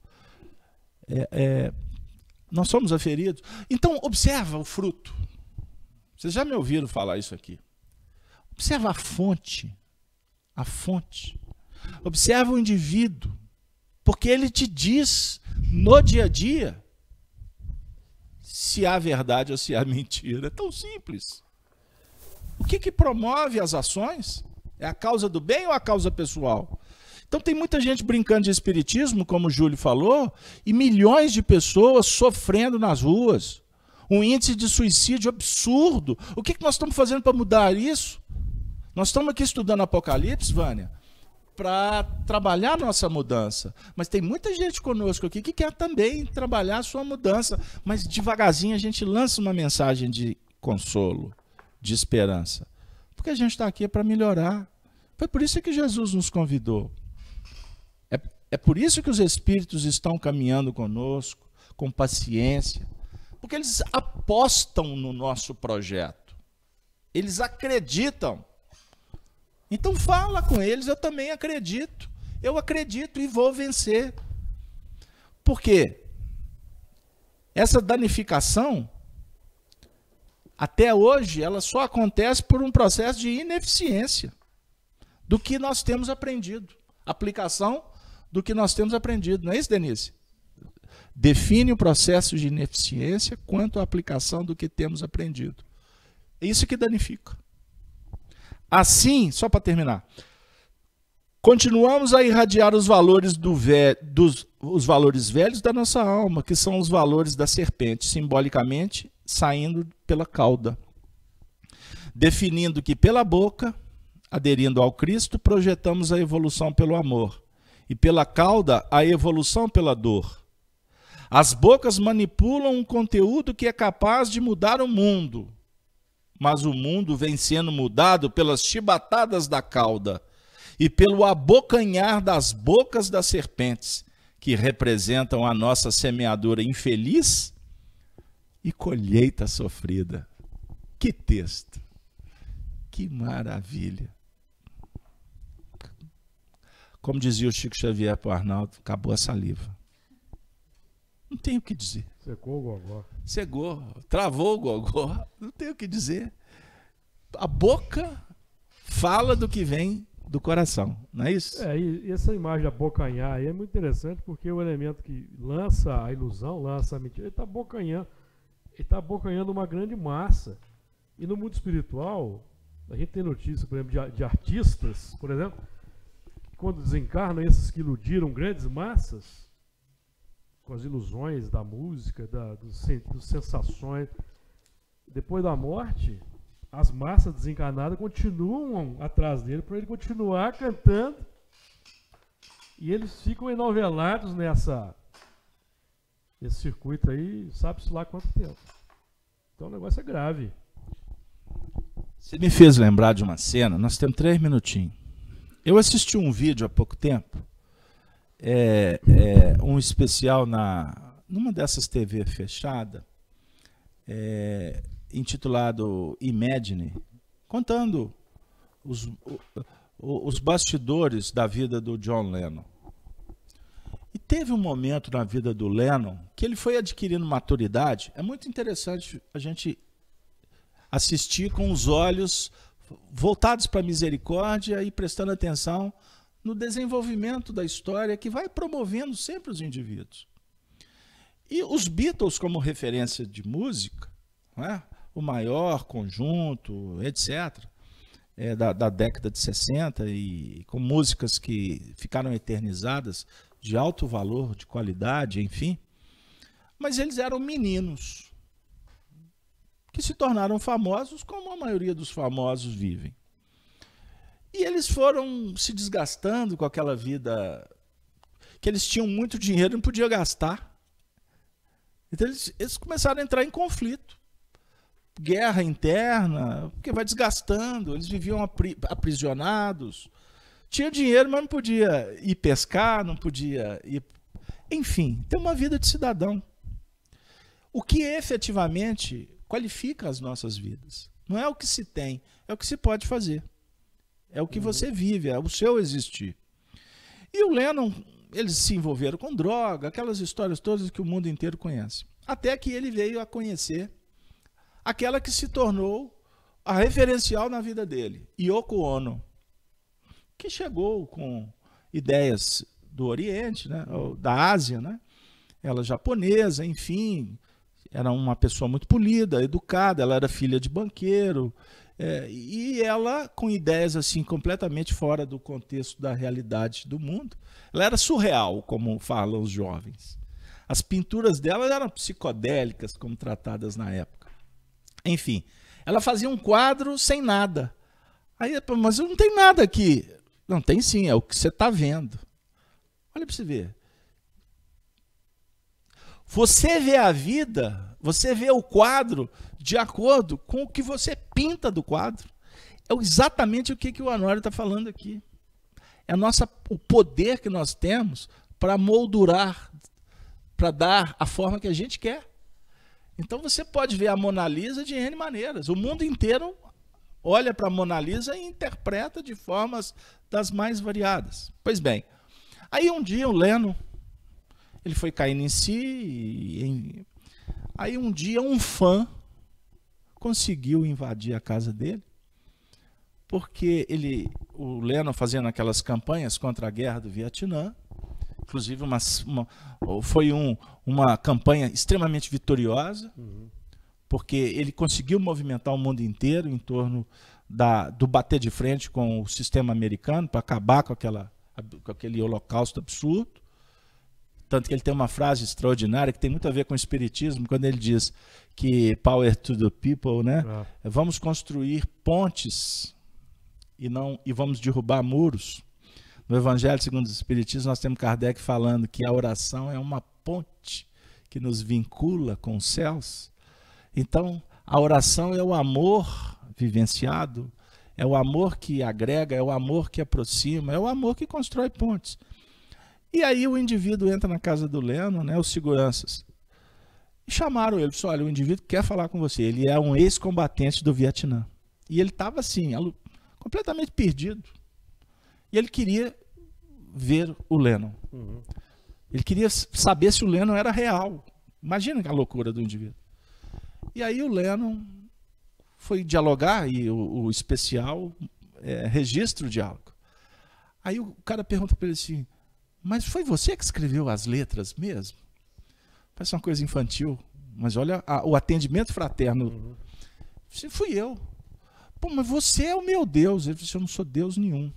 Nós somos aferidos. Então, observa o fruto. Vocês já me ouviram falar isso aqui. Observa a fonte. A fonte. Observa o indivíduo. Porque ele te diz, no dia a dia, se há verdade ou se há mentira. É tão simples. O que promove as ações? É a causa do bem ou a causa pessoal? Então tem muita gente brincando de espiritismo, como o Júlio falou, e milhões de pessoas sofrendo nas ruas. Um índice de suicídio absurdo. O que nós estamos fazendo para mudar isso? Nós estamos aqui estudando Apocalipse, Vânia, para trabalhar nossa mudança. Mas tem muita gente conosco aqui que quer também trabalhar a sua mudança. Mas devagarzinho a gente lança uma mensagem de consolo, de esperança. Porque a gente está aqui para melhorar. Foi por isso que Jesus nos convidou. É por isso que os Espíritos estão caminhando conosco, com paciência. Porque eles apostam no nosso projeto. Eles acreditam. Então fala com eles, eu também acredito. Eu acredito e vou vencer. Por quê? Essa danificação, até hoje, ela só acontece por um processo de ineficiência do que nós temos aprendido. Aplicação do que nós temos aprendido. Não é isso, Denise? Define o processo de ineficiência quanto à aplicação do que temos aprendido. É isso que danifica. Assim, só para terminar, continuamos a irradiar os valores os valores velhos da nossa alma, que são os valores da serpente, simbolicamente saindo pela cauda, definindo que pela boca, aderindo ao Cristo, projetamos a evolução pelo amor, e pela cauda, a evolução pela dor. As bocas manipulam um conteúdo que é capaz de mudar o mundo, mas o mundo vem sendo mudado pelas chibatadas da cauda e pelo abocanhar das bocas das serpentes, que representam a nossa semeadura infeliz e colheita sofrida. Que texto! Que maravilha! Como dizia o Chico Xavier para o Arnaldo, acabou a saliva. Não tenho o que dizer. Secou o gogó. Cegou, travou o gogó, não tenho o que dizer. A boca fala do que vem do coração, não é isso? E essa imagem de abocanhar aí é muito interessante, porque o elemento que lança a ilusão, lança a mentira, ele está abocanhando uma grande massa. E no mundo espiritual, a gente tem notícia, por exemplo, de artistas, por exemplo, que quando desencarnam, esses que iludiram grandes massas, com as ilusões da música, das sensações, depois da morte, as massas desencarnadas continuam atrás dele para ele continuar cantando, e eles ficam enovelados nesse circuito aí, sabe-se lá quanto tempo. Então o negócio é grave. Você me fez lembrar de uma cena, nós temos 3 minutinhos. Eu assisti um vídeo há pouco tempo, um especial numa dessas TV fechada, intitulado Imagine, contando os bastidores da vida do John Lennon. E teve um momento na vida do Lennon que ele foi adquirindo maturidade. É muito interessante a gente assistir com os olhos voltados para a misericórdia e prestando atenção no desenvolvimento da história que vai promovendo sempre os indivíduos. E os Beatles, como referência de música, não é? O maior conjunto, etc., da década de 60, e com músicas que ficaram eternizadas, de alto valor, de qualidade, enfim. Mas eles eram meninos que se tornaram famosos, como a maioria dos famosos vivem. E eles foram se desgastando com aquela vida que eles tinham muito dinheiro e não podiam gastar. Então eles começaram a entrar em conflito. Guerra interna, porque vai desgastando, eles viviam aprisionados. Tinha dinheiro, mas não podia ir pescar, não podia ir... Enfim, ter uma vida de cidadão. O que efetivamente qualifica as nossas vidas. Não é o que se tem, é o que se pode fazer. É o que você vive, é o seu existir. E o Lennon, eles se envolveram com droga, aquelas histórias todas que o mundo inteiro conhece. Até que ele veio a conhecer aquela que se tornou a referencial na vida dele, Yoko Ono, que chegou com ideias do Oriente, né, da Ásia, né? Ela japonesa, enfim, era uma pessoa muito polida, educada, ela era filha de banqueiro, e ela com ideias assim completamente fora do contexto da realidade do mundo. Ela era surreal, como falam os jovens. As pinturas dela eram psicodélicas, como tratadas na época. Enfim, ela fazia um quadro sem nada. Aí, mas não tem nada aqui. Não, tem sim, é o que você está vendo. Olha para você ver. Você vê a vida, você vê o quadro de acordo com o que você pinta do quadro. É exatamente o que o Honório está falando aqui. É o poder que nós temos para moldurar, para dar a forma que a gente quer. Então você pode ver a Mona Lisa de N maneiras. O mundo inteiro olha para a Mona Lisa e interpreta de formas das mais variadas. Pois bem, aí um dia o Lennon, ele foi caindo em si, aí um dia um fã conseguiu invadir a casa dele, porque o Lennon fazendo aquelas campanhas contra a guerra do Vietnã, inclusive foi uma campanha extremamente vitoriosa, porque ele conseguiu movimentar o mundo inteiro em torno do bater de frente com o sistema americano para acabar com aquele holocausto absurdo. Tanto que ele tem uma frase extraordinária que tem muito a ver com o espiritismo, quando ele diz que power to the people, né? Vamos construir pontes e vamos derrubar muros. No Evangelho segundo o Espiritismo, nós temos Kardec falando que a oração é uma ponte que nos vincula com os céus. Então, A oração é o amor vivenciado, é o amor que agrega, é o amor que aproxima, é o amor que constrói pontes. E aí o indivíduo entra na casa do Lennon, né, os seguranças, e chamaram ele, disse, olha, o indivíduo quer falar com você, ele é um ex-combatente do Vietnã. E ele estava assim, completamente perdido. E ele queria ver o Lennon. Uhum. Ele queria saber se o Lennon era real. Imagina a loucura do indivíduo. E aí o Lennon foi dialogar, e o especial registra o diálogo. Aí o cara pergunta para ele assim, mas foi você que escreveu as letras mesmo? Parece uma coisa infantil, mas olha o atendimento fraterno. Uhum. Fui eu. Pô, mas você é o meu Deus. Ele disse, eu não sou Deus nenhum.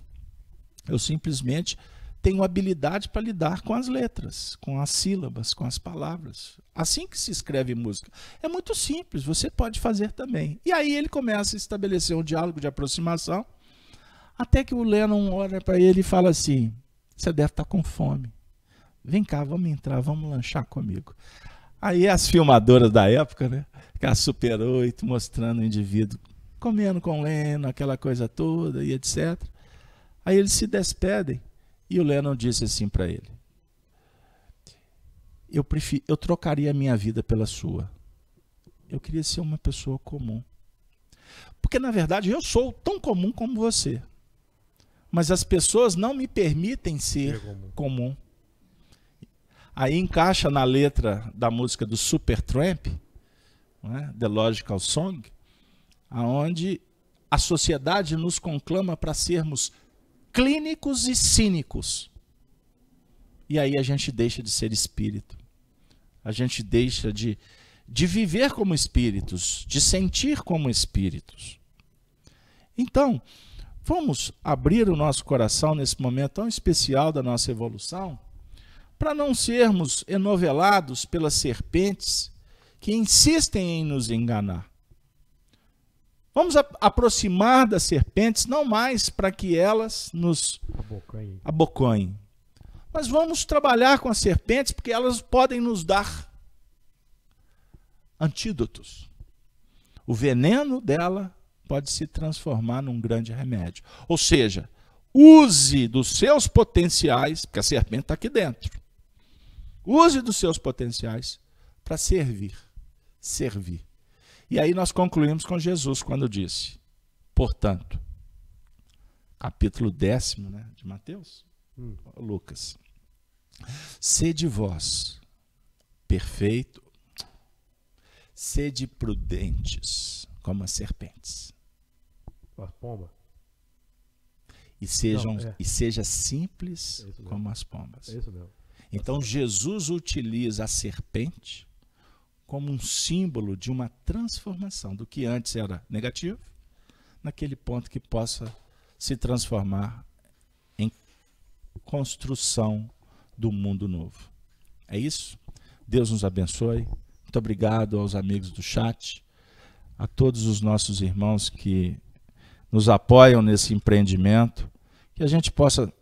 Eu simplesmente tenho habilidade para lidar com as letras, com as sílabas, com as palavras. Assim que se escreve música. É muito simples, você pode fazer também. E aí ele começa a estabelecer um diálogo de aproximação, até que o Lennon olha para ele e fala assim, você deve estar com fome. Vem cá, vamos entrar, vamos lanchar comigo. Aí as filmadoras da época, né, que a Super 8, mostrando o indivíduo comendo com o Lennon, aquela coisa toda e etc. Aí eles se despedem e o Lennon disse assim para ele, eu trocaria a minha vida pela sua. Eu queria ser uma pessoa comum. Porque na verdade eu sou tão comum como você. Mas as pessoas não me permitem ser comum. Aí encaixa na letra da música do Supertramp, né, The Logical Song, onde a sociedade nos conclama para sermos clínicos e cínicos. E aí a gente deixa de ser espírito. A gente deixa de viver como espíritos, de sentir como espíritos. Então, vamos abrir o nosso coração nesse momento tão especial da nossa evolução, para não sermos enovelados pelas serpentes que insistem em nos enganar. Vamos aproximar das serpentes, não mais para que elas nos abocanhem, mas vamos trabalhar com as serpentes porque elas podem nos dar antídotos. O veneno dela pode se transformar num grande remédio. Ou seja, use dos seus potenciais, porque a serpente está aqui dentro. Use dos seus potenciais para servir. E aí nós concluímos com Jesus quando disse, portanto, capítulo 10, né, de Mateus, Lucas, sede vós perfeito, sede prudentes como as serpentes. As pombas. E seja simples como as pombas. É isso mesmo. Então Jesus utiliza a serpente como um símbolo de uma transformação do que antes era negativo, naquele ponto que possa se transformar em construção do mundo novo. É isso? Deus nos abençoe. Muito obrigado aos amigos do chat, a todos os nossos irmãos que nos apoiam nesse empreendimento, que a gente possa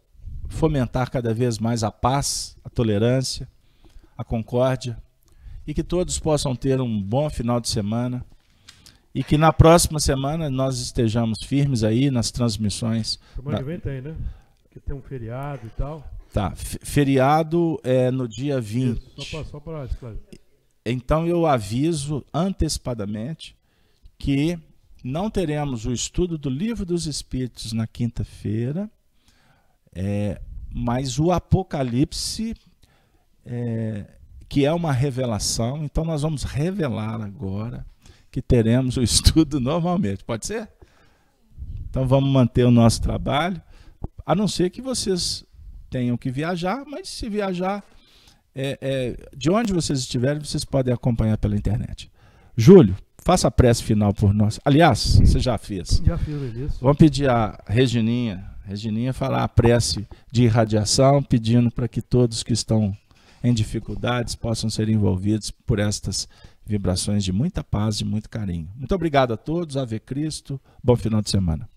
fomentar cada vez mais a paz, a tolerância, a concórdia, e que todos possam ter um bom final de semana, e que na próxima semana nós estejamos firmes aí nas transmissões. Semana que vem tem, né? Porque tem um feriado e tal. Tá, feriado é no dia 20. Isso, só para esclarecer. Então eu aviso antecipadamente que não teremos o estudo do Livro dos Espíritos na quinta-feira, mas o Apocalipse, que é uma revelação, então nós vamos revelar agora que teremos o estudo normalmente. Pode ser? Então vamos manter o nosso trabalho, a não ser que vocês tenham que viajar, mas se viajar, de onde vocês estiverem, vocês podem acompanhar pela internet. Júlio, faça a prece final por nós. Aliás, você já fez. Já fiz isso. Vamos pedir a Regininha falar a prece de irradiação, pedindo para que todos que estão em dificuldades possam ser envolvidos por estas vibrações de muita paz, de muito carinho. Muito obrigado a todos, Ave Cristo, bom final de semana.